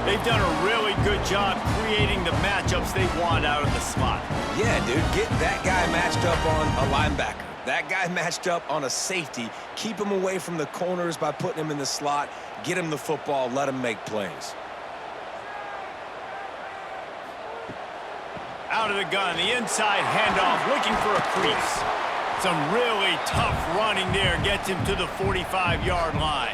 They've done a really good job creating the matchups they want out of the slot. Yeah, dude, get that guy matched up on a linebacker. That guy matched up on a safety. Keep him away from the corners by putting him in the slot. Get him the football, let him make plays. Out of the gun, the inside handoff, looking for a crease. Some really tough running there gets him to the 45-yard line.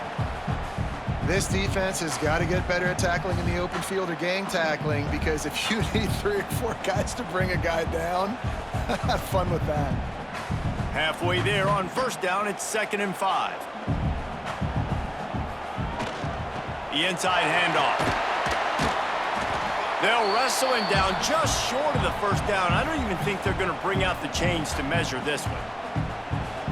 This defense has got to get better at tackling in the open field or gang tackling, because if you need 3 or 4 guys to bring a guy down, have fun with that. Halfway there on first down, it's 2nd and 5. The inside handoff. They'll wrestle him down just short of the first down. I don't even think they're going to bring out the chains to measure this one.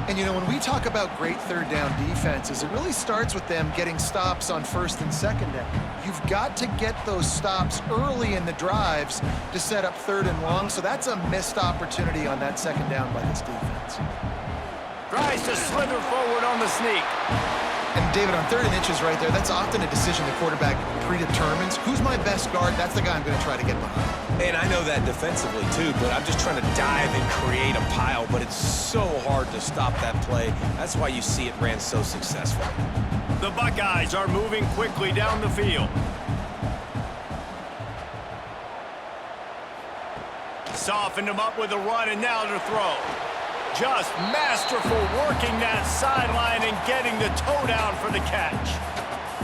And, you know, when we talk about great third down defenses, it really starts with them getting stops on first and second down. You've got to get those stops early in the drives to set up third and long, so that's a missed opportunity on that second down by this defense. Tries to slither forward on the sneak. And, David, on 3rd and inches right there, that's often a decision the quarterback predetermines. Who's my best guard? That's the guy I'm going to try to get behind. And I know that defensively, too, but I'm just trying to dive and create a pile, but it's so hard to stop that play. That's why you see it ran so successfully. The Buckeyes are moving quickly down the field. Softened him up with a run, and now to throw. Just masterful working that sideline and getting the toe down for the catch.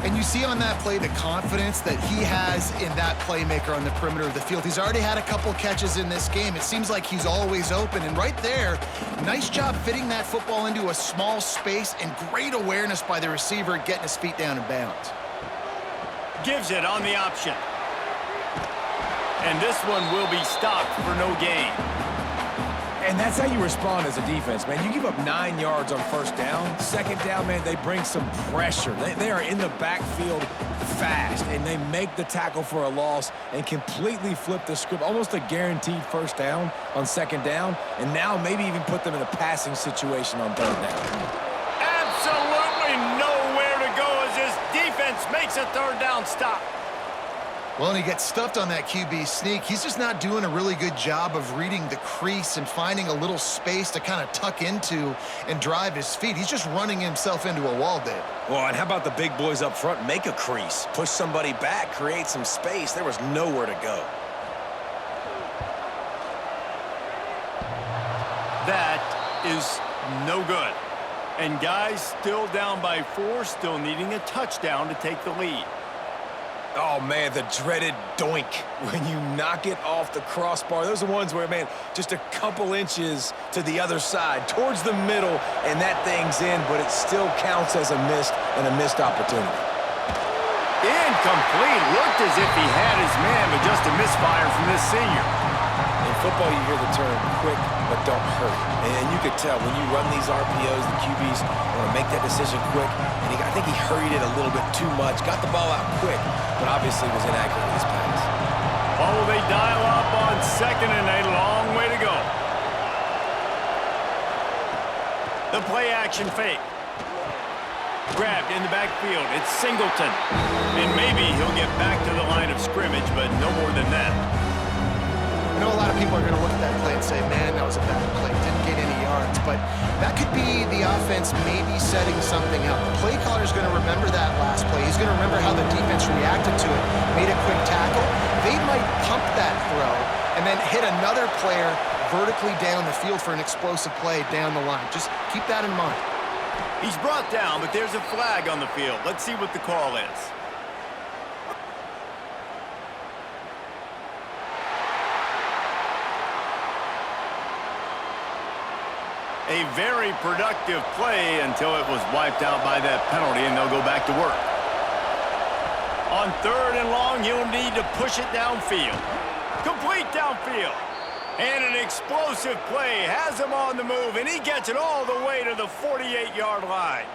And you see on that play the confidence that he has in that playmaker on the perimeter of the field. He's already had a couple catches in this game. It seems like he's always open. And right there, nice job fitting that football into a small space, and great awareness by the receiver getting his feet down in bounds. Gives it on the option. And this one will be stopped for no gain. And that's how you respond as a defense, man. You give up 9 yards on first down. Second down, man, they bring some pressure. They are in the backfield fast, and they make the tackle for a loss and completely flip the script. Almost a guaranteed first down on second down, and now maybe even put them in a passing situation on third down. Absolutely nowhere to go as this defense makes a third down stop. Well, and he gets stuffed on that QB sneak. He's just not doing a really good job of reading the crease and finding a little space to kind of tuck into and drive his feet. He's just running himself into a wall, Dave. Well, and how about the big boys up front? Make a crease. Push somebody back. Create some space. There was nowhere to go. That is no good. And guys still down by 4, still needing a touchdown to take the lead. Oh, man, the dreaded doink when you knock it off the crossbar. Those are the ones where, man, just a couple inches to the other side, towards the middle, and that thing's in, but it still counts as a missed opportunity. Incomplete. Looked as if he had his man, but just a misfire from this senior. In football, you hear the term quick, but don't hurry. And you could tell when you run these RPOs, the QBs want to make that decision quick. And I think he hurried it a little bit too much, got the ball out quick, but obviously was inaccurate with his pass. Oh, they dial up on second and a long way to go. The play action fake. Grabbed in the backfield. It's Singleton. And maybe he'll get back to the line of scrimmage, but no more than that. I know a lot of people are going to look at that play and say, man, that was a bad play. Didn't get any yards, but that could be the offense maybe setting something up. The play caller's going to remember that last play. He's going to remember how the defense reacted to it, made a quick tackle. They might pump that throw and then hit another player vertically down the field for an explosive play down the line. Just keep that in mind. He's brought down, but there's a flag on the field. Let's see what the call is. A very productive play until it was wiped out by that penalty, and they'll go back to work. On 3rd and long, he'll need to push it downfield. Complete downfield. And an explosive play has him on the move, and he gets it all the way to the 48-yard line.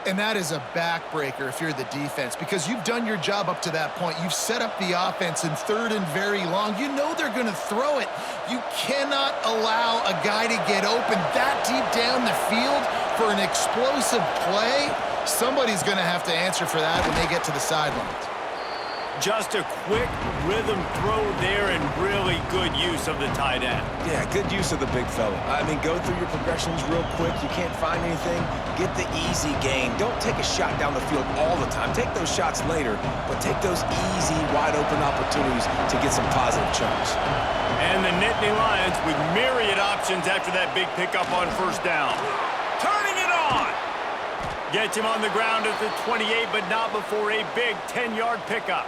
And that is a backbreaker if you're the defense, because you've done your job up to that point. You've set up the offense in 3rd and very long. You know they're going to throw it. You cannot allow a guy to get open that deep down the field for an explosive play. Somebody's going to have to answer for that when they get to the sidelines. Just a quick rhythm throw there and really good use of the tight end. Yeah, good use of the big fella. I mean, go through your progressions real quick. You can't find anything. Get the easy gain. Don't take a shot down the field all the time. Take those shots later, but take those easy, wide-open opportunities to get some positive chunks. And the Nittany Lions with myriad options after that big pickup on 1st down. Turning it on! Gets him on the ground at the 28, but not before a big 10-yard pickup.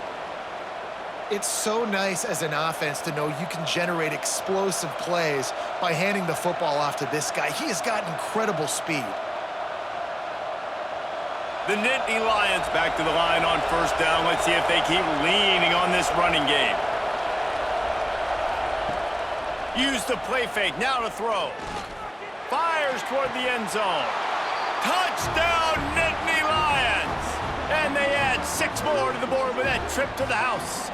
It's so nice as an offense to know you can generate explosive plays by handing the football off to this guy. He has got incredible speed. The Nittany Lions back to the line on 1st down. Let's see if they keep leaning on this running game. Use the play fake, now to throw. Fires toward the end zone. Touchdown, Nittany Lions! And they add 6 more to the board with that trip to the house.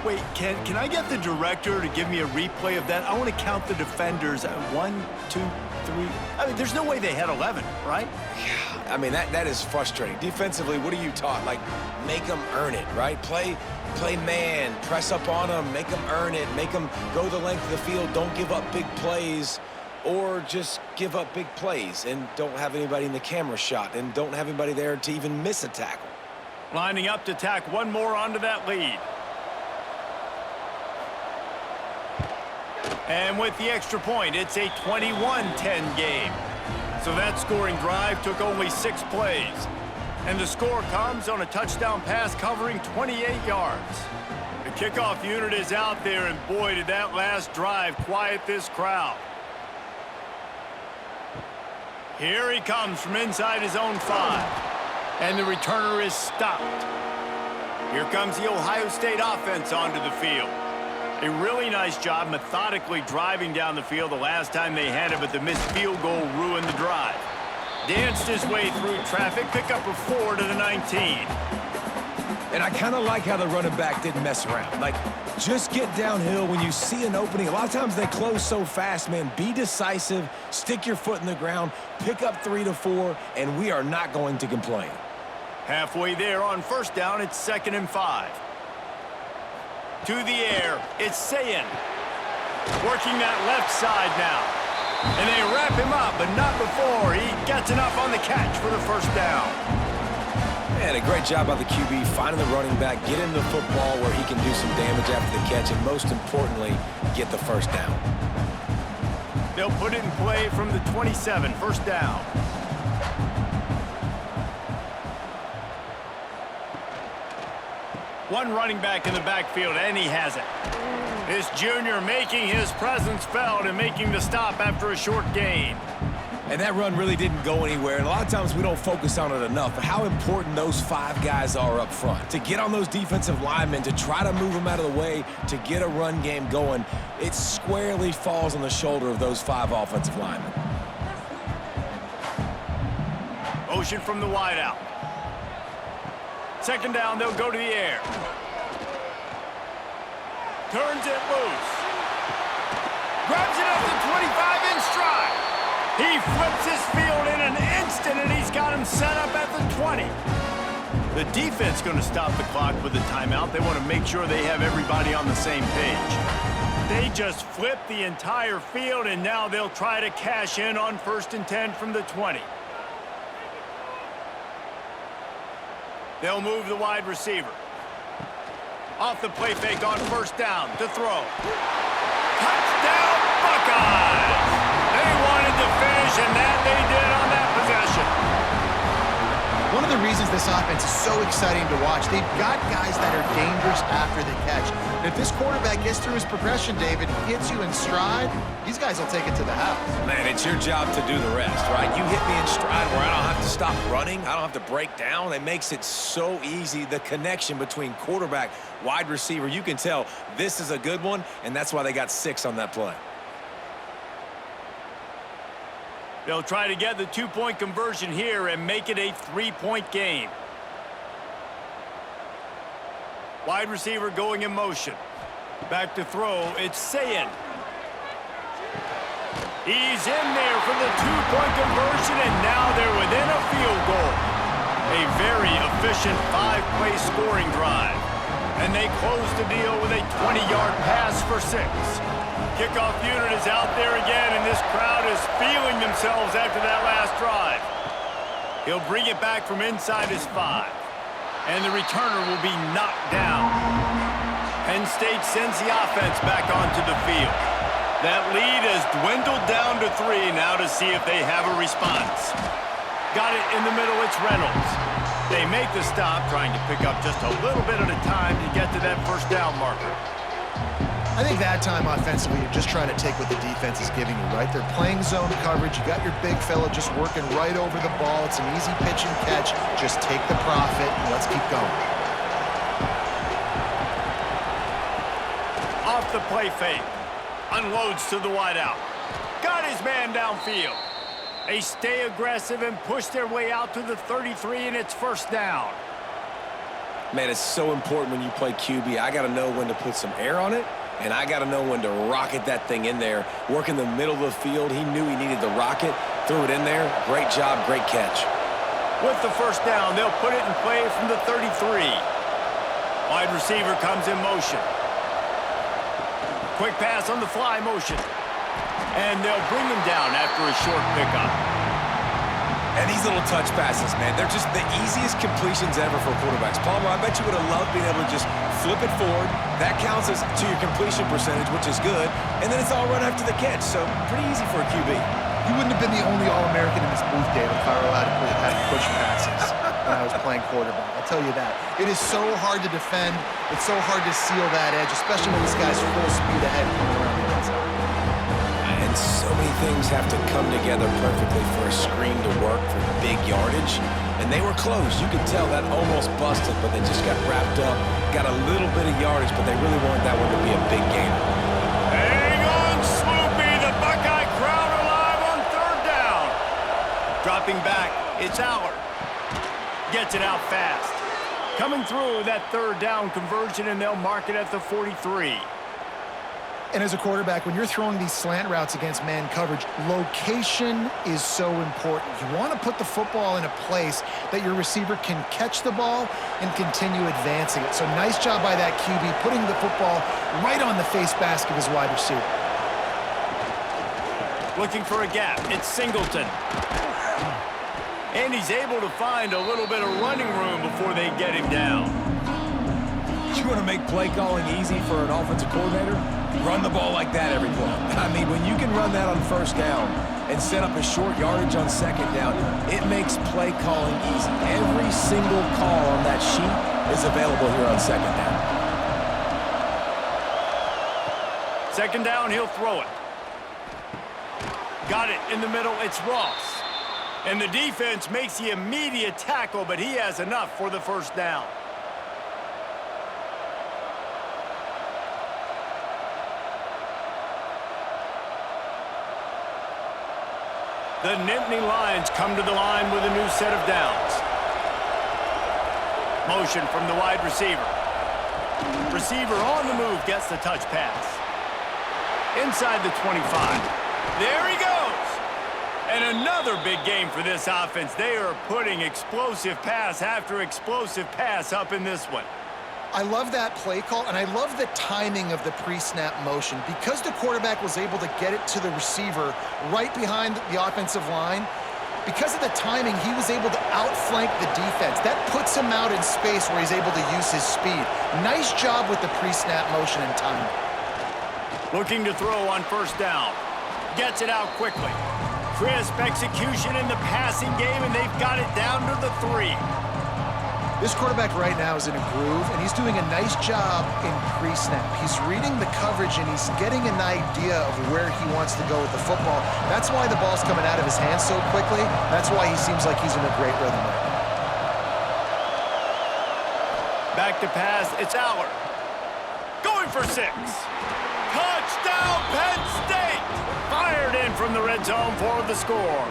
Wait, can I get the director to give me a replay of that? I want to count the defenders. 1, 2, 3. I mean, there's no way they had 11, right? Yeah, I mean, that is frustrating. Defensively, what are you taught? Like, make them earn it, right? Play man, press up on them, make them earn it, make them go the length of the field, don't give up big plays, or just give up big plays and don't have anybody in the camera shot and don't have anybody there to even miss a tackle. Lining up to tack one more onto that lead. And with the extra point, it's a 21-10 game. So that scoring drive took only 6 plays. And the score comes on a touchdown pass covering 28 yards. The kickoff unit is out there, and boy, did that last drive quiet this crowd. Here he comes from inside his own 5. And the returner is stopped. Here comes the Ohio State offense onto the field. A really nice job methodically driving down the field the last time they had it, but the missed field goal ruined the drive. Danced his way through traffic, pick up a 4 to the 19. And I kind of like how the running back didn't mess around. Like, just get downhill when you see an opening. A lot of times they close so fast, man. Be decisive, stick your foot in the ground, pick up 3 to 4, and we are not going to complain. Halfway there on 1st down, it's 2nd and 5. To the air, it's Sayin. Working that left side now. And they wrap him up, but not before he gets enough on the catch for the 1st down. Man, a great job by the QB, finding the running back, get him the football where he can do some damage after the catch, and most importantly, get the 1st down. They'll put it in play from the 27, 1st down. One running back in the backfield, and he has it. This junior making his presence felt and making the stop after a short gain. And that run really didn't go anywhere, and a lot of times we don't focus on it enough, but how important those 5 guys are up front. To get on those defensive linemen, to try to move them out of the way, to get a run game going, it squarely falls on the shoulder of those 5 offensive linemen. Motion from the wideout. 2nd down, they'll go to the air. Turns it loose. Grabs it up to 25 in stride. He flips his field in an instant, and he's got him set up at the 20. The defense going to stop the clock with a timeout. They want to make sure they have everybody on the same page. They just flipped the entire field, and now they'll try to cash in on 1st and 10 from the 20. They'll move the wide receiver. Off the play fake on 1st down to throw. Touchdown, Buckeyes! They wanted to finish, and that they did on that possession. One of the reasons this offense is so exciting to watch, they've got guys that are dangerous after the catch. And if this quarterback gets through his progression, David, hits you in stride, these guys will take it to the house. Man, it's your job to do the rest, right? You hit me in stride where I don't have to stop running. I don't have to break down. It makes it so easy, the connection between quarterback, wide receiver. You can tell this is a good one, and that's why they got 6 on that play. They'll try to get the 2-point conversion here and make it a 3-point game. Wide receiver going in motion. Back to throw, it's Sayin. He's in there for the 2-point conversion, and now they're within a field goal. A very efficient 5-play scoring drive. And they close the deal with a 20-yard pass for 6. Kickoff unit is out there again, and this crowd is feeling themselves after that last drive. He'll bring it back from inside his 5. And the returner will be knocked down. Penn State sends the offense back onto the field. That lead has dwindled down to 3 now to see if they have a response. Got it in the middle, it's Reynolds. They make the stop, trying to pick up just a little bit at a time to get to that 1st down marker. I think that time offensively, you're just trying to take what the defense is giving you, right? They're playing zone coverage. You got your big fella just working right over the ball. It's an easy pitch and catch. Just take the profit and let's keep going. Off the play fake. Unloads to the wideout. Got his man downfield. They stay aggressive and push their way out to the 33, and it's 1st down. Man, it's so important when you play QB. I got to know when to put some air on it, and I got to know when to rocket that thing in there. Work in the middle of the field. He knew he needed the rocket. Threw it in there. Great job, great catch. With the 1st down, they'll put it in play from the 33. Wide receiver comes in motion. Quick pass on the fly motion. And they'll bring him down after a short pickup. And these little touch passes, man, they're just the easiest completions ever for quarterbacks. Palmer, I bet you would have loved being able to just flip it forward. That counts as to your completion percentage, which is good. And then it's all right after the catch, so pretty easy for a QB. You wouldn't have been the only All-American in this booth, David, if I were allowed to have push passes when I was playing quarterback. I'll tell you that. It is so hard to defend. It's so hard to seal that edge, especially when this guy's full speed ahead coming around the outside. And so many things have to come together perfectly for a screen to work for big yardage. And they were close. You could tell that almost busted, but they just got wrapped up. Got a little bit of yardage, but they really wanted that one to be a big gainer. Hang on, Swoopy. The Buckeye crowd alive on 3rd down. Dropping back, it's Aller. Gets it out fast. Coming through that 3rd down conversion, and they'll mark it at the 43. And as a quarterback, when you're throwing these slant routes against man coverage, location is so important. You want to put the football in a place that your receiver can catch the ball and continue advancing it. So nice job by that QB, putting the football right on the face mask of his wide receiver. Looking for a gap, it's Singleton. And he's able to find a little bit of running room before they get him down. You want to make play calling easy for an offensive coordinator? Run the ball like that every play. I mean, when you can run that on 1st down and set up a short yardage on 2nd down, it makes play calling easy. Every single call on that sheet is available here on 2nd down. 2nd down, he'll throw it. Got it in the middle, it's Ross. And the defense makes the immediate tackle, but he has enough for the 1st down. The Nittany Lions come to the line with a new set of downs. Motion from the wide receiver. Receiver on the move gets the touch pass. Inside the 25. There he goes. And another big game for this offense. They are putting explosive pass after explosive pass up in this one. I love that play call, and I love the timing of the pre-snap motion. Because the quarterback was able to get it to the receiver right behind the offensive line, because of the timing, he was able to outflank the defense. That puts him out in space where he's able to use his speed. Nice job with the pre-snap motion and timing. Looking to throw on first down. Gets it out quickly. Crisp execution in the passing game, and they've got it down to the 3. This quarterback right now is in a groove, and he's doing a nice job in pre-snap. He's reading the coverage, and he's getting an idea of where he wants to go with the football. That's why the ball's coming out of his hands so quickly. That's why he seems like he's in a great rhythm right now. Back to pass, it's Aller. Going for 6. Touchdown, Penn State! Fired in from the red zone for the score.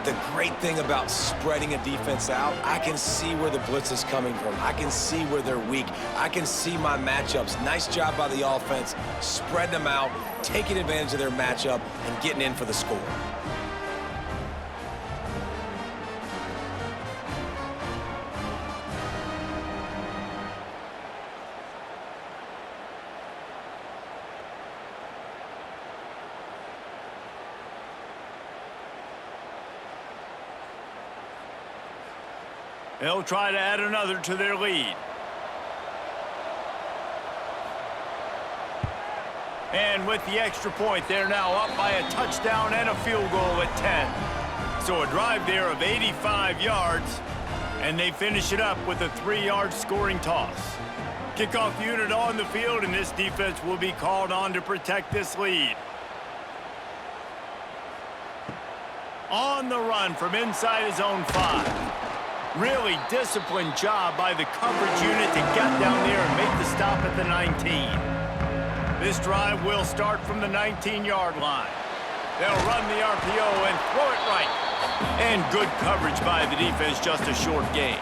The great thing about spreading a defense out, I can see where the blitz is coming from. I can see where they're weak. I can see my matchups. Nice job by the offense, spreading them out, taking advantage of their matchup, and getting in for the score. They'll try to add another to their lead. And with the extra point, they're now up by a touchdown and a field goal at 10. So a drive there of 85 yards, and they finish it up with a 3-yard scoring toss. Kickoff unit on the field, and this defense will be called on to protect this lead. On the run from inside his own 5. Really disciplined job by the coverage unit to get down there and make the stop at the 19. This drive will start from the 19-yard line. They'll run the RPO and throw it right. And good coverage by the defense, just a short gain.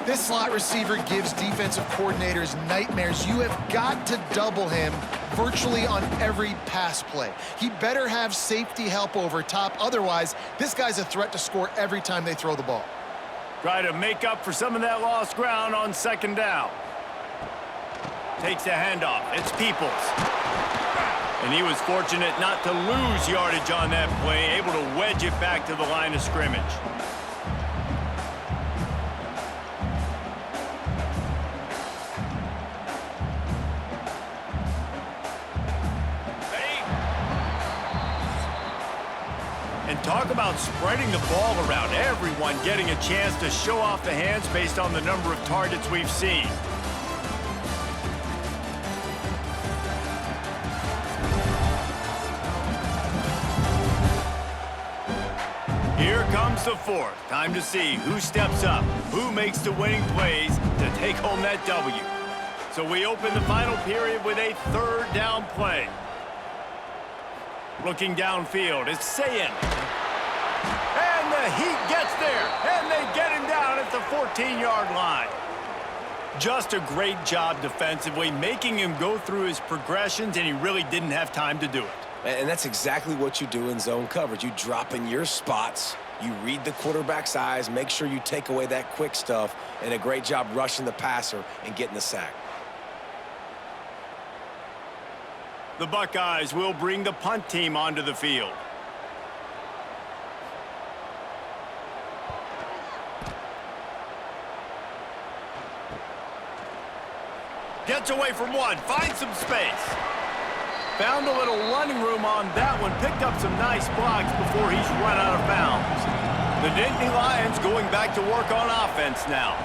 This slot receiver gives defensive coordinators nightmares. You have got to double him virtually on every pass play. He better have safety help over top. Otherwise, this guy's a threat to score every time they throw the ball. Try to make up for some of that lost ground on second down. Takes a handoff. It's Peoples. And he was fortunate not to lose yardage on that play, able to wedge it back to the line of scrimmage. And talk about spreading the ball around. Everyone getting a chance to show off the hands based on the number of targets we've seen. Here comes the 4th. Time to see who steps up, who makes the winning plays to take home that W. So we open the final period with a 3rd down play. Looking downfield, it's Sayin. And the Heat gets there, and they get him down at the 14-yard line. Just a great job defensively, making him go through his progressions, and he really didn't have time to do it. And that's exactly what you do in zone coverage. You drop in your spots, you read the quarterback's eyes, make sure you take away that quick stuff, and a great job rushing the passer and getting the sack. The Buckeyes will bring the punt team onto the field. Gets away from one, finds some space. Found a little running room on that one, picked up some nice blocks before he's run out of bounds. The Nittany Lions going back to work on offense now.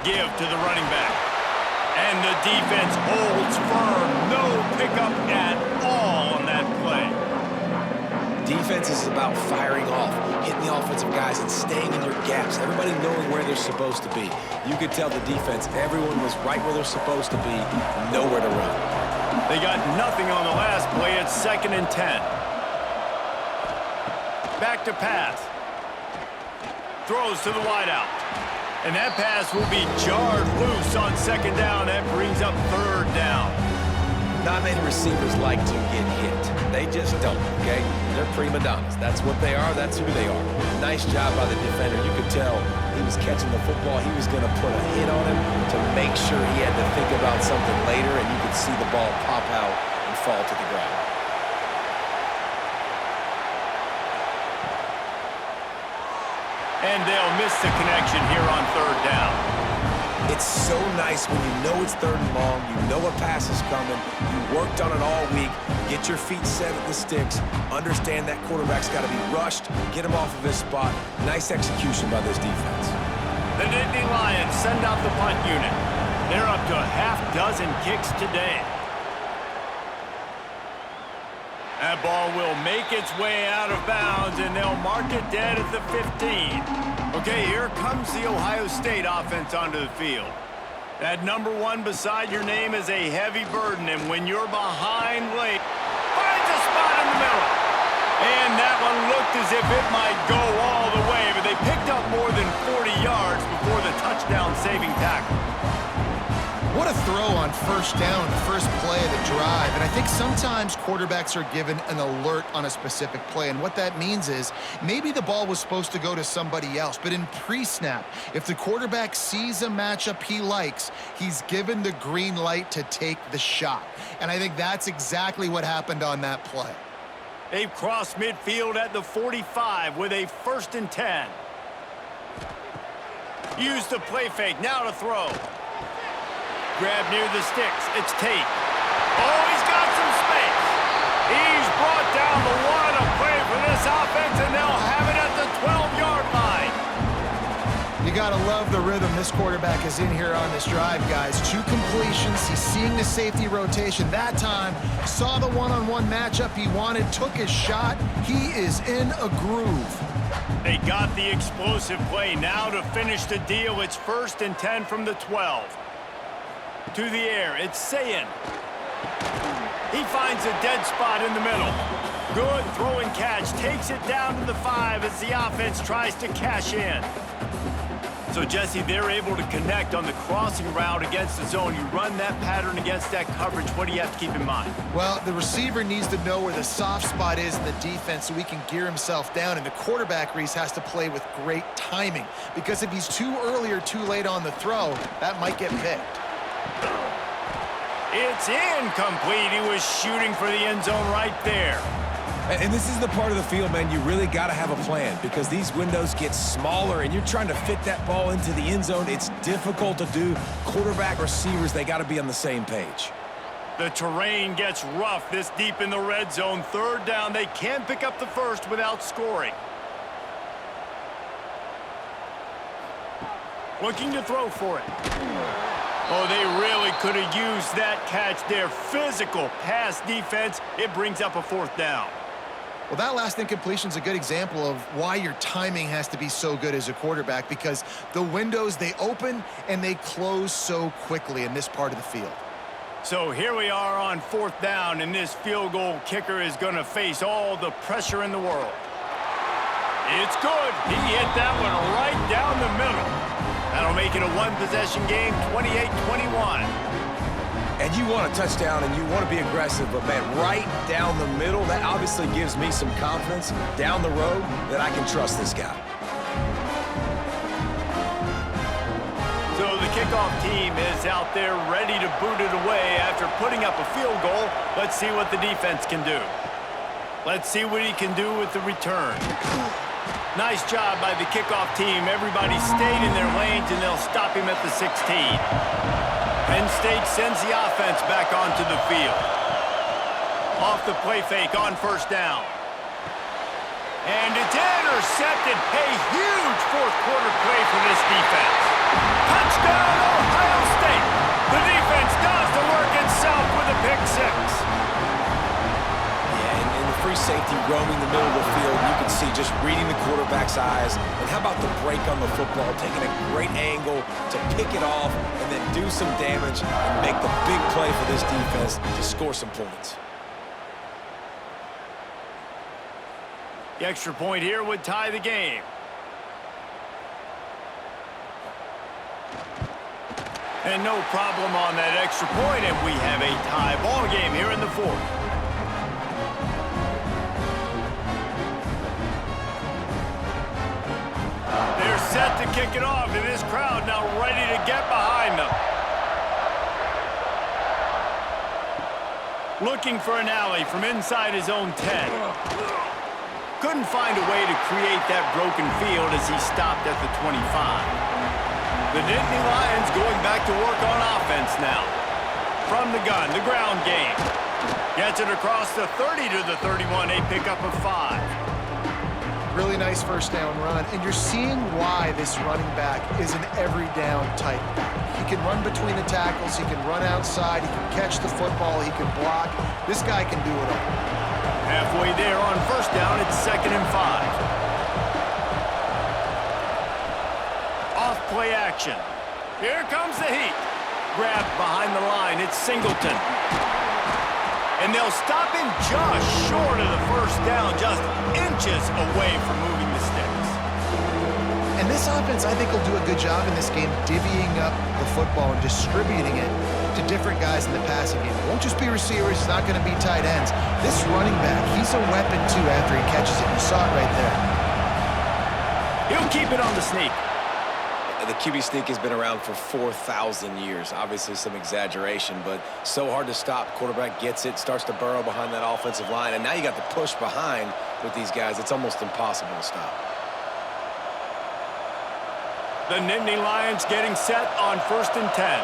Give to the running back. And the defense holds firm. No pickup at all on that play. Defense is about firing off, hitting the offensive guys and staying in your gaps. Everybody knowing where they're supposed to be. You could tell the defense, everyone was right where they're supposed to be, nowhere to run. They got nothing on the last play. It's 2nd and 10. Back to pass. Throws to the wideout. And that pass will be jarred loose on 2nd down. That brings up 3rd down. Not many receivers like to get hit. They just don't, okay? They're prima donnas. That's what they are. That's who they are. Nice job by the defender. You could tell he was catching the football. He was going to put a hit on him to make sure he had to think about something later, and you could see the ball pop out and fall to the ground. And they'll miss the connection here on third down. It's so nice when you know it's third and long, you know a pass is coming, you worked on it all week, get your feet set at the sticks, understand that quarterback's got to be rushed, get him off of his spot. Nice execution by this defense. The Nittany Lions send out the punt unit. They're up to a half dozen kicks today. That ball will make its way out of bounds, and they'll mark it dead at the 15. Okay, here comes the Ohio State offense onto the field. That number 1 beside your name is a heavy burden, and when you're behind late, finds a spot in the middle. And that one looked as if it might go all the way, but they picked up more than 40 yards before the touchdown-saving tackle. What a throw on first down, the first play of the drive. And I think sometimes quarterbacks are given an alert on a specific play. And what that means is maybe the ball was supposed to go to somebody else. But in pre-snap, if the quarterback sees a matchup he likes, he's given the green light to take the shot. And I think that's exactly what happened on that play. They've crossed midfield at the 45 with a 1st and 10. Use the play fake, now to throw. Grab near the sticks. It's Tate. Oh, he's got some space. He's brought down the one. A play for this offense, and they'll have it at the 12-yard line. You got to love the rhythm this quarterback is in here on this drive, guys. 2 completions. He's seeing the safety rotation. That time, saw the one-on-one matchup he wanted, took his shot. He is in a groove. They got the explosive play. Now to finish the deal, it's 1st and 10 from the 12. To the air, it's Sayin. He finds a dead spot in the middle. Good throw and catch, takes it down to the 5 as the offense tries to cash in. So, Jesse, they're able to connect on the crossing route against the zone. You run that pattern against that coverage. What do you have to keep in mind? Well, the receiver needs to know where the soft spot is in the defense so he can gear himself down. And the quarterback, Reese, has to play with great timing. Because if he's too early or too late on the throw, that might get picked. It's incomplete. He was shooting for the end zone right there. And this is the part of the field, man, you really got to have a plan because these windows get smaller and you're trying to fit that ball into the end zone. It's difficult to do. Quarterback, receivers, they got to be on the same page. The terrain gets rough this deep in the red zone. 3rd down. They can't pick up the first without scoring. Looking to throw for it. Oh, they really could have used that catch there. Physical pass defense. It brings up a 4th down. Well, that last incompletion is a good example of why your timing has to be so good as a quarterback because the windows, they open and they close so quickly in this part of the field. So here we are on 4th down, and this field goal kicker is going to face all the pressure in the world. It's good. He hit that one right down the middle. That'll make it a 1-possession game, 28-21. And you want a touchdown and you want to be aggressive, but, man, right down the middle, that obviously gives me some confidence down the road that I can trust this guy. So the kickoff team is out there ready to boot it away after putting up a field goal. Let's see what the defense can do. Let's see what he can do with the return. Nice job by the kickoff team. Everybody stayed in their lanes, and they'll stop him at the 16. Penn State sends the offense back onto the field. Off the play fake on 1st down. And it's intercepted. A huge 4th quarter play for this defense. Touchdown, Ohio State. The defense does the work itself with a pick 6. Free safety roaming the middle of the field. You can see just reading the quarterback's eyes. And how about the break on the football, taking a great angle to pick it off and then do some damage and make the big play for this defense to score some points. The extra point here would tie the game. And no problem on that extra point, and we have a tie ball game here in the fourth. They're set to kick it off, and this crowd now ready to get behind them. Looking for an alley from inside his own 10. Couldn't find a way to create that broken field as he stopped at the 25. The Nittany Lions going back to work on offense now. From the gun, the ground game. Gets it across the 30 to the 31, a pickup of 5. Really nice first down run, and you're seeing why this running back is an every down type back. He can run between the tackles, he can run outside, he can catch the football, he can block. This guy can do it all. Halfway there on first down, it's 2nd and 5. Off play action. Here comes the heat. Grabbed behind the line, it's Singleton. And they'll stop him just short of the first down, just inches away from moving the sticks. And this offense, I think, will do a good job in this game divvying up the football and distributing it to different guys in the passing game. It won't just be receivers. It's not going to be tight ends. This running back, he's a weapon, too, after he catches it. You saw it right there. He'll keep it on the sneak. The QB sneak has been around for 4,000 years. Obviously some exaggeration, but so hard to stop. Quarterback gets it, starts to burrow behind that offensive line, and now you got the push behind with these guys. It's almost impossible to stop. The Nittany Lions getting set on 1st and 10.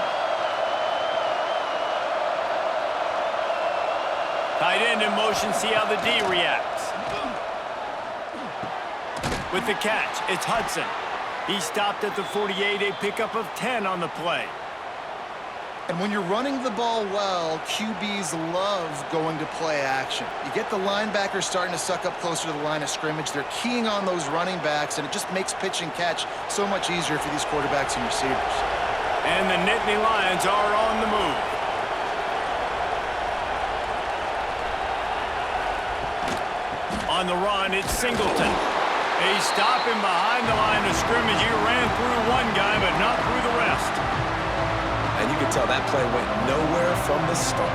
Tight end in motion, see how the D reacts. With the catch, it's Hudson. He stopped at the 48, a pickup of 10 on the play. And when you're running the ball well, QBs love going to play action. You get the linebackers starting to suck up closer to the line of scrimmage. They're keying on those running backs, and it just makes pitch and catch so much easier for these quarterbacks and receivers. And the Nittany Lions are on the move. On the run, it's Singleton. They stop him behind the line of scrimmage. He ran through one guy, but not through the rest. And you can tell that play went nowhere from the start.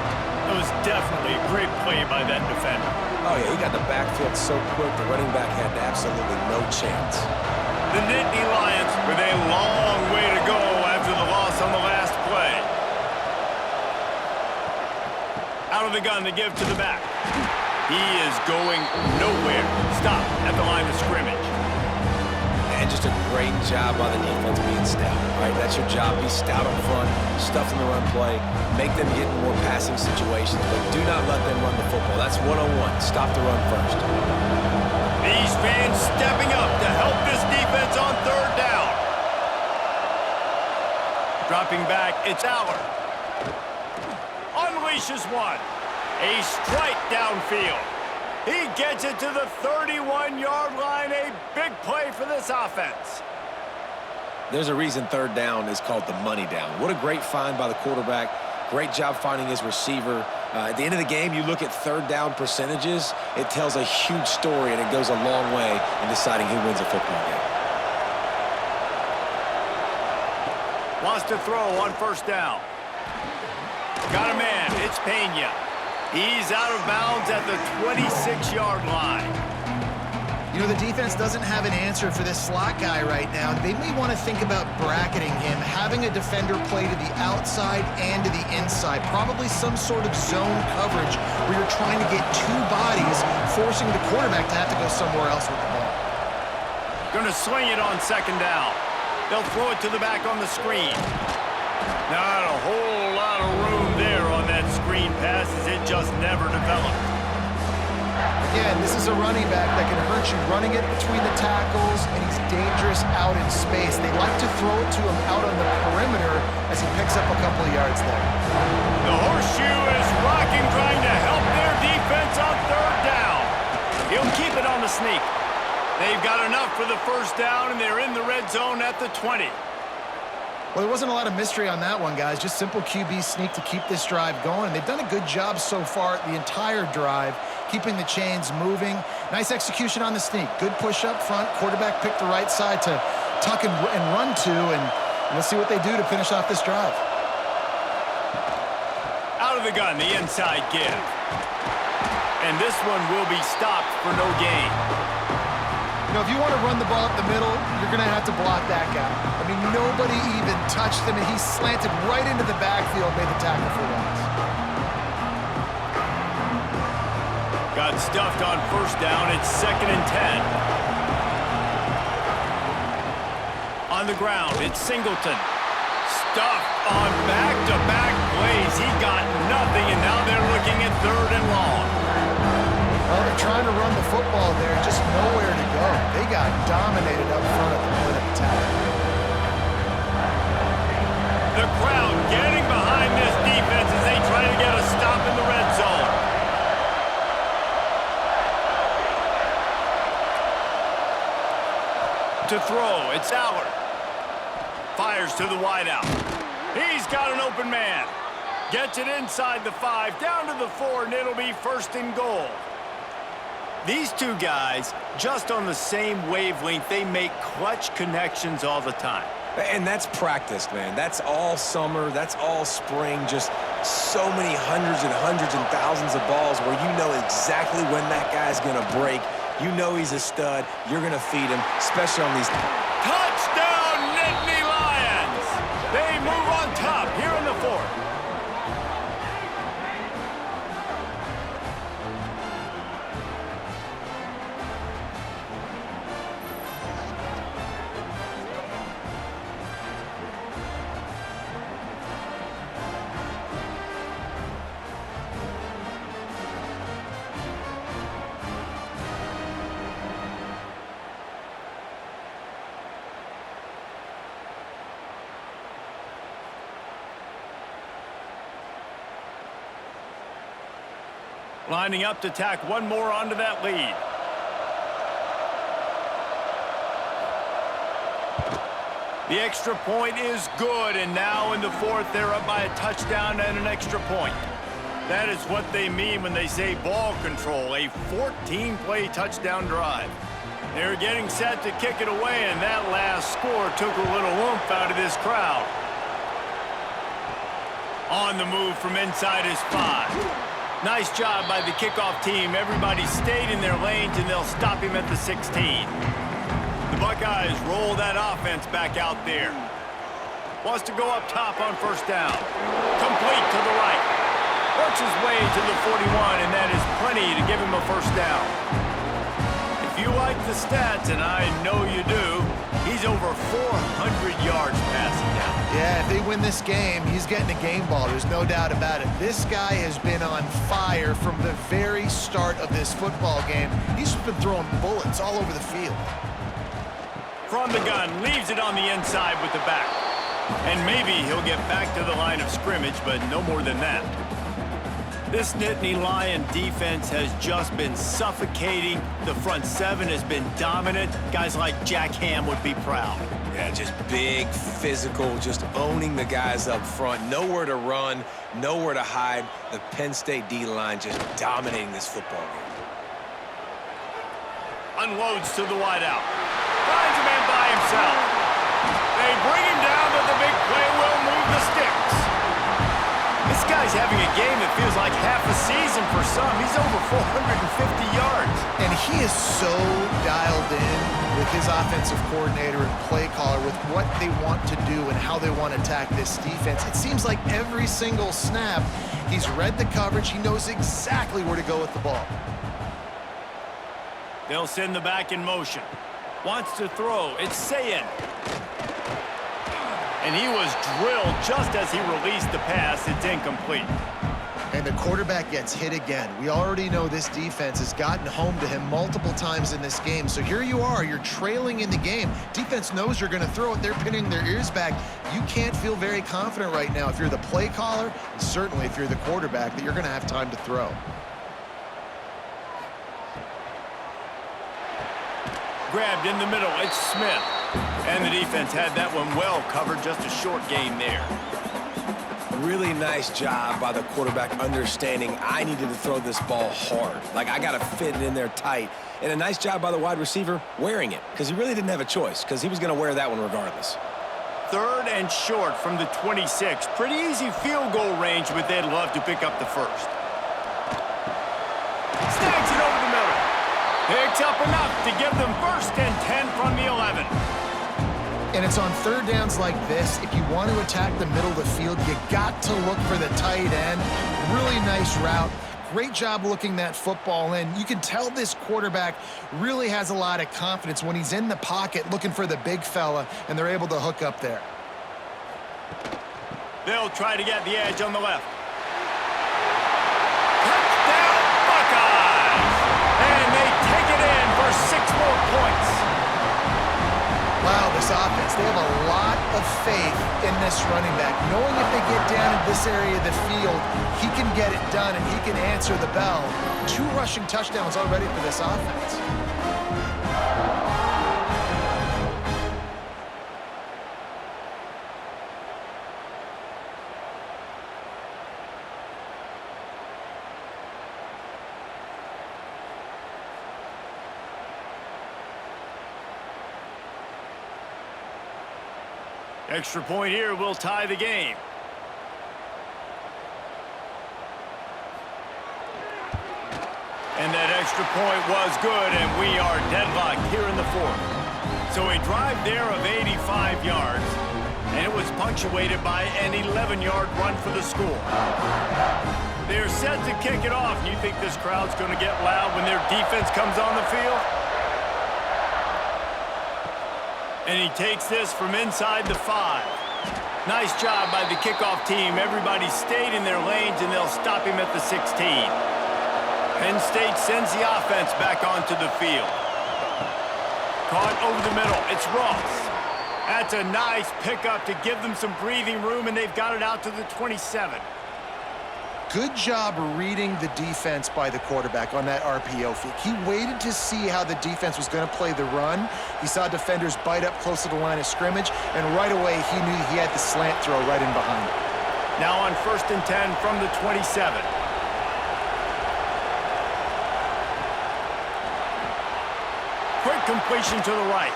It was definitely a great play by that defender. Oh, yeah, he got the backfield so quick, the running back had absolutely no chance. The Nittany Lions with a long way to go after the loss on the last play. Out of the gun to give to the back. He is going nowhere. Stop at the line of scrimmage. And just a great job by the defense being stout. Right, that's your job. Be stout up front, stuff in the run play, make them get in more passing situations, but do not let them run the football. That's one-on-one. Stop the run first. These fans stepping up to help this defense on 3rd down. Dropping back, it's Aller. Unleashes one. A strike downfield. He gets it to the 31-yard line. A big play for this offense. There's a reason 3rd down is called the money down. What a great find by the quarterback. Great job finding his receiver. At the end of the game, you look at 3rd down percentages. It tells a huge story, and it goes a long way in deciding who wins a football game. Wants to throw on 1st down. Got a man. It's Pena. He's out of bounds at the 26-yard line. You know, the defense doesn't have an answer for this slot guy right now. They may want to think about bracketing him, having a defender play to the outside and to the inside. Probably some sort of zone coverage where you're trying to get 2 bodies, forcing the quarterback to have to go somewhere else with the ball. Going to swing it on 2nd down. They'll throw it to the back on the screen. Not a whole lot of room there on that screen pass as it just never developed. Again, this is a running back that can hurt you running it between the tackles, and he's dangerous out in space. They like to throw it to him out on the perimeter as he picks up a couple of yards there. The horseshoe is rocking, trying to help their defense on 3rd down. He'll keep it on the sneak. They've got enough for the 1st down, and they're in the red zone at the 20. Well, there wasn't a lot of mystery on that one, guys. Just simple QB sneak to keep this drive going. They've done a good job so far the entire drive, keeping the chains moving. Nice execution on the sneak. Good push up front. Quarterback picked the right side to tuck and run to, and let's see what they do to finish off this drive. Out of the gun, the inside give. And this one will be stopped for no gain. You know, if you want to run the ball up the middle, you're going to have to block that guy. I mean, nobody even touched him, and he slanted right into the backfield, made the tackle for loss. Got stuffed on first down. It's 2nd and 10. On the ground, it's Singleton. Stuffed on back-to-back plays. He got nothing, and now they're looking at 3rd and long. Well, they're trying to run the football there, just nowhere to go. They got dominated up front at the point of attack. The crowd getting behind this defense as they try to get a stop in the red zone. To throw, it's Allard. Fires to the wideout. He's got an open man. Gets it inside the 5, down to the 4, and it'll be 1st and goal. These two guys, just on the same wavelength, they make clutch connections all the time. And that's practice, man. That's all summer. That's all spring. Just so many hundreds and thousands of balls where you know exactly when that guy's going to break. You know he's a stud. You're going to feed him, especially on these. Touchdown, Nittany Lions! They move on top here in the 4th. Lining up to tack one more onto that lead. The extra point is good, and now in the 4th, they're up by a touchdown and an extra point. That is what they mean when they say ball control, a 14-play touchdown drive. They're getting set to kick it away, and that last score took a little oomph out of this crowd. On the move from inside his 5. Nice job by the kickoff team. Everybody stayed in their lanes, and they'll stop him at the 16. The Buckeyes roll that offense back out there. Wants to go up top on first down. Complete to the right. Works his way to the 41, and that is plenty to give him a first down. If you like the stats, and I know you do, he's over 400 yards passing down. Yeah, if they win this game, he's getting a game ball. There's no doubt about it. This guy has been on fire from the very start of this football game. He's just been throwing bullets all over the field. From the gun, leaves it on the inside with the back. And maybe he'll get back to the line of scrimmage, but no more than that. This Nittany Lion defense has just been suffocating. The front 7 has been dominant. Guys like Jack Ham would be proud. Yeah, just big, physical, just owning the guys up front. Nowhere to run, nowhere to hide. The Penn State D-line just dominating this football game. Unloads to the wideout. Finds a man by himself. They bring him down, but the big play will move the sticks. This guy's having a game that feels like half a season for some. He's over 450 yards. And he is so dialed in with his offensive coordinator and play caller with what they want to do and how they want to attack this defense. It seems like every single snap, he's read the coverage. He knows exactly where to go with the ball. They'll send the back in motion. Wants to throw. It's Sayin. And he was drilled just as he released the pass. It's incomplete. And the quarterback gets hit again. We already know this defense has gotten home to him multiple times in this game. So here you are, you're trailing in the game. Defense knows you're going to throw it. They're pinning their ears back. You can't feel very confident right now if you're the play caller, and certainly if you're the quarterback, that you're going to have time to throw. Grabbed in the middle, it's Smith. And the defense had that one well covered, just a short gain there. Really nice job by the quarterback understanding I needed to throw this ball hard. Like, I got to fit it in there tight. And a nice job by the wide receiver wearing it, because he really didn't have a choice, because he was going to wear that one regardless. 3rd and short from the 26. Pretty easy field goal range, but they'd love to pick up the first. Snags it over the middle. Picks up enough to give them 1st and 10 from the 11. And it's on 3rd downs like this. If you want to attack the middle of the field, you got to look for the tight end. Really nice route. Great job looking that football in. You can tell this quarterback really has a lot of confidence when he's in the pocket looking for the big fella, and they're able to hook up there. They'll try to get the edge on the left. Touchdown, Buckeyes! And they take it in for 6 more points. Wow, this offense, they have a lot of faith in this running back. Knowing if they get down in this area of the field, he can get it done and he can answer the bell. 2 rushing touchdowns already for this offense. Extra point here will tie the game. And that extra point was good, and we are deadlocked here in the 4th. So a drive there of 85 yards, and it was punctuated by an 11-yard run for the score. They're set to kick it off. You think this crowd's going to get loud when their defense comes on the field? And he takes this from inside the 5. Nice job by the kickoff team. Everybody stayed in their lanes, and they'll stop him at the 16. Penn State sends the offense back onto the field. Caught over the middle. It's Ross. That's a nice pickup to give them some breathing room, and they've got it out to the 27. Good job reading the defense by the quarterback on that RPO fake. He waited to see how the defense was going to play the run. He saw defenders bite up close to the line of scrimmage, and right away he knew he had the slant throw right in behind him. Now on 1st and 10 from the 27. Quick completion to the right.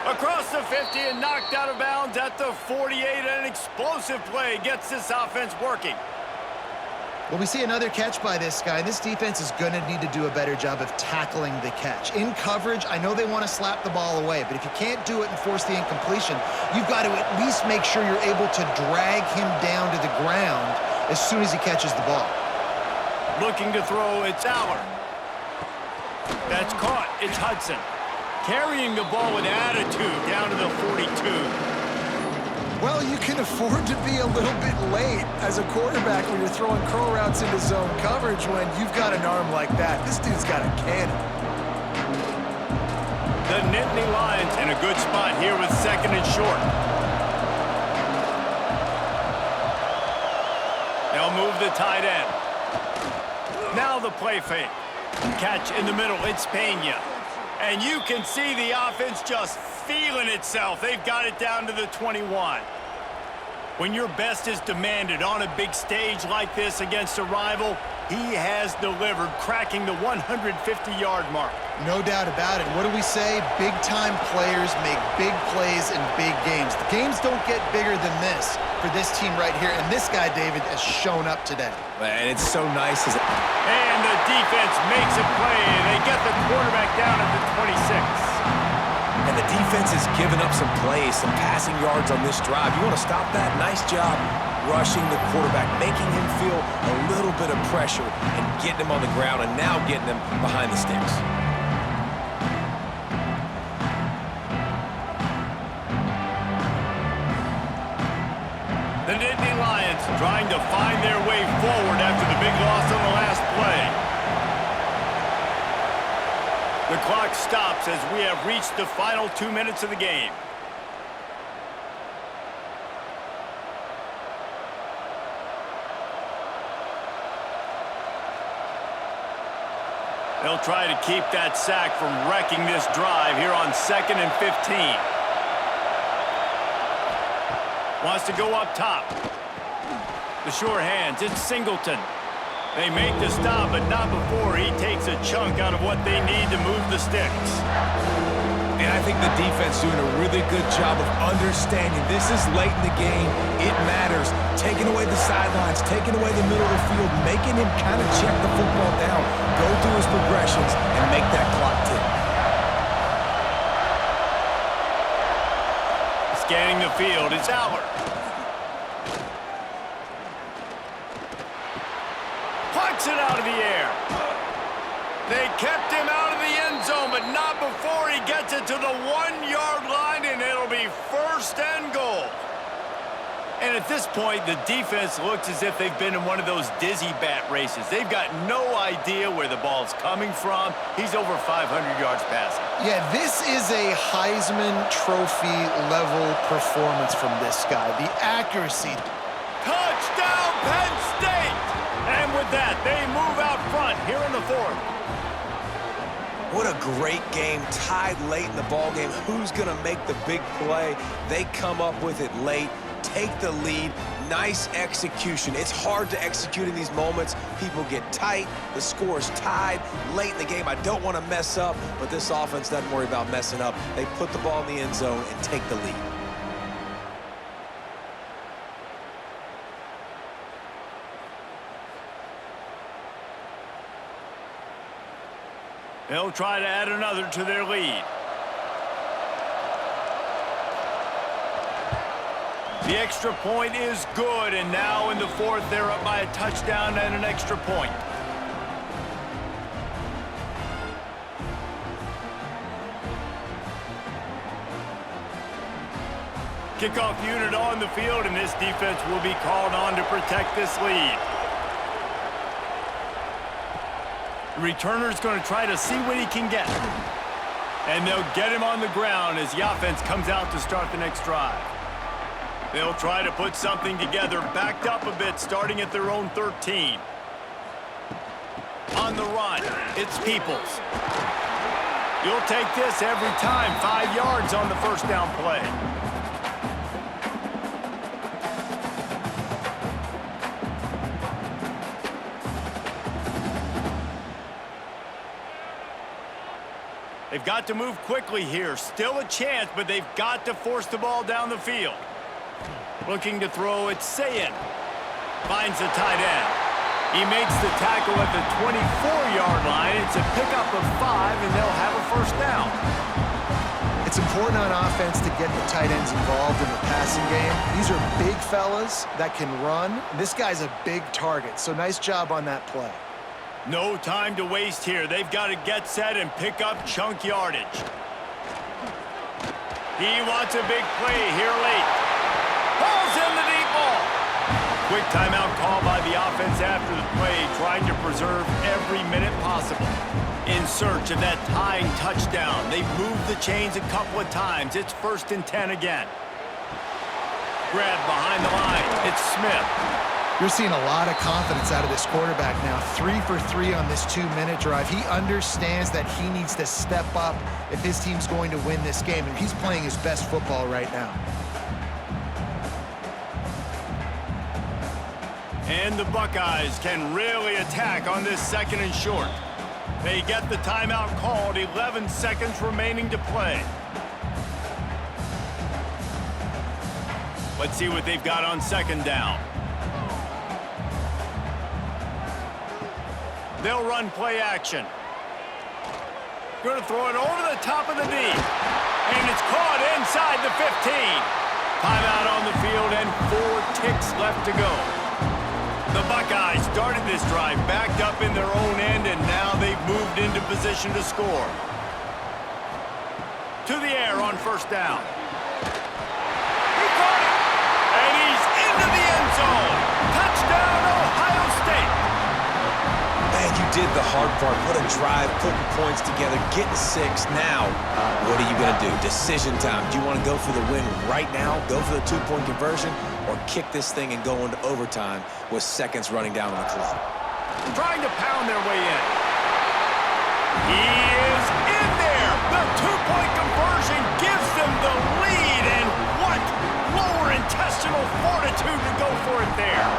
Across the 50 and knocked out of bounds at the 48. An explosive play gets this offense working. Well, we see another catch by this guy. This defense is going to need to do a better job of tackling the catch. In coverage, I know they want to slap the ball away, but if you can't do it and force the incompletion, you've got to at least make sure you're able to drag him down to the ground as soon as he catches the ball. Looking to throw, it's Aller. That's caught. It's Hudson. Carrying the ball with attitude down to the 42. Well, you can afford to be a little bit late as a quarterback when you're throwing curl routes into zone coverage when you've got an arm like that. This dude's got a cannon. The Nittany Lions in a good spot here with 2nd and short. They'll move the tight end. Now the play fake. Catch in the middle. It's Pena. And you can see the offense just feeling itself. They've got it down to the 21. When your best is demanded on a big stage like this against a rival, he has delivered, cracking the 150-yard mark. No doubt about it. What do we say? Big-time players make big plays in big games. The games don't get bigger than this for this team right here, and this guy, David, has shown up today. And it's so nice. And the defense makes a play, and they get the quarterback down at the 26. And the defense has given up some plays, some passing yards on this drive. You want to stop that? Nice job rushing the quarterback, making him feel a little bit of pressure and getting him on the ground and now getting him behind the sticks. The Nittany Lions trying to find their way forward after the big loss on the last play. The clock stops as we have reached the final 2 minutes of the game. They'll try to keep that sack from wrecking this drive here on 2nd and 15. Wants to go up top. The short hands, it's Singleton. They make the stop, but not before he takes a chunk out of what they need to move the sticks. And I think the defense doing a really good job of understanding this is late in the game. It matters. Taking away the sidelines, taking away the middle of the field, making him kind of check the football down, go through his progressions, and make that clock tick. Scanning the field, it's Allard. Plucks it out of the air. They kept him out of the end zone, but not before he gets it to the 1-yard line, and it'll be first and goal. And at this point, the defense looks as if they've been in one of those dizzy bat races. They've got no idea where the ball's coming from. He's over 500 yards passing. Yeah, this is a Heisman Trophy level performance from this guy. The accuracy. Touchdown, Penn State! And with that, they move out front here in the fourth. What a great game, tied late in the ballgame. Who's going to make the big play? They come up with it late, take the lead. Nice execution. It's hard to execute in these moments. People get tight. The score is tied late in the game. I don't want to mess up, but this offense doesn't worry about messing up. They put the ball in the end zone and take the lead. They'll try to add another to their lead. The extra point is good, and now in the fourth, they're up by a touchdown and an extra point. Kickoff unit on the field, and this defense will be called on to protect this lead. The returner's going to try to see what he can get. And they'll get him on the ground as the offense comes out to start the next drive. They'll try to put something together, backed up a bit, starting at their own 13. On the run, it's Peoples. You'll take this every time. 5 yards on the first down play. They've got to move quickly here. Still a chance, but they've got to force the ball down the field. Looking to throw, it's Sayin. Finds the tight end. He makes the tackle at the 24-yard line. It's a pickup of 5, and they'll have a first down. It's important on offense to get the tight ends involved in the passing game. These are big fellas that can run. This guy's a big target, so nice job on that play. No time to waste here. They've got to get set and pick up chunk yardage. He wants a big play here late. Pulls in the deep ball. Quick timeout call by the offense after the play, trying to preserve every minute possible. In search of that tying touchdown. They've moved the chains a couple of times. It's 1st and 10 again. Grab behind the line. It's Smith. You're seeing a lot of confidence out of this quarterback now. 3 for 3 on this 2-minute drive. He understands that he needs to step up if his team's going to win this game, and he's playing his best football right now. And the Buckeyes can really attack on this 2nd and short. They get the timeout called, 11 seconds remaining to play. Let's see what they've got on 2nd down. They'll run play action. Going to throw it over the top of the knee. And it's caught inside the 15. Timeout on the field and 4 ticks left to go. The Buckeyes started this drive backed up in their own end, and now they've moved into position to score. To the air on 1st down. He caught it. And he's into the end zone. Touchdown, Ohio State. Man, you did the hard part. What a drive, putting points together, getting 6. Now, what are you going to do? Decision time. Do you want to go for the win right now, go for the 2-point conversion, or kick this thing and go into overtime with seconds running down on the clock? Trying to pound their way in. He is in there. The 2-point conversion gives them the lead, and what lower intestinal fortitude to go for it there.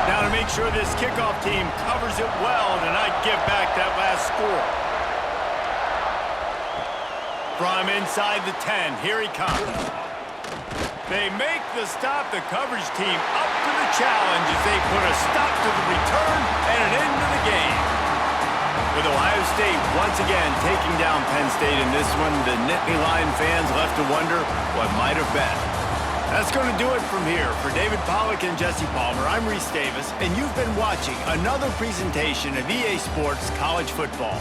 Now to make sure this kickoff team covers it well to not give back that last score. From inside the 10, here he comes. They make the stop. The coverage team up to the challenge as they put a stop to the return and an end to the game. With Ohio State once again taking down Penn State in this one, the Nittany Lion fans left to wonder what might have been. That's going to do it from here. For David Pollack and Jesse Palmer, I'm Reese Davis, and you've been watching another presentation of EA Sports College Football.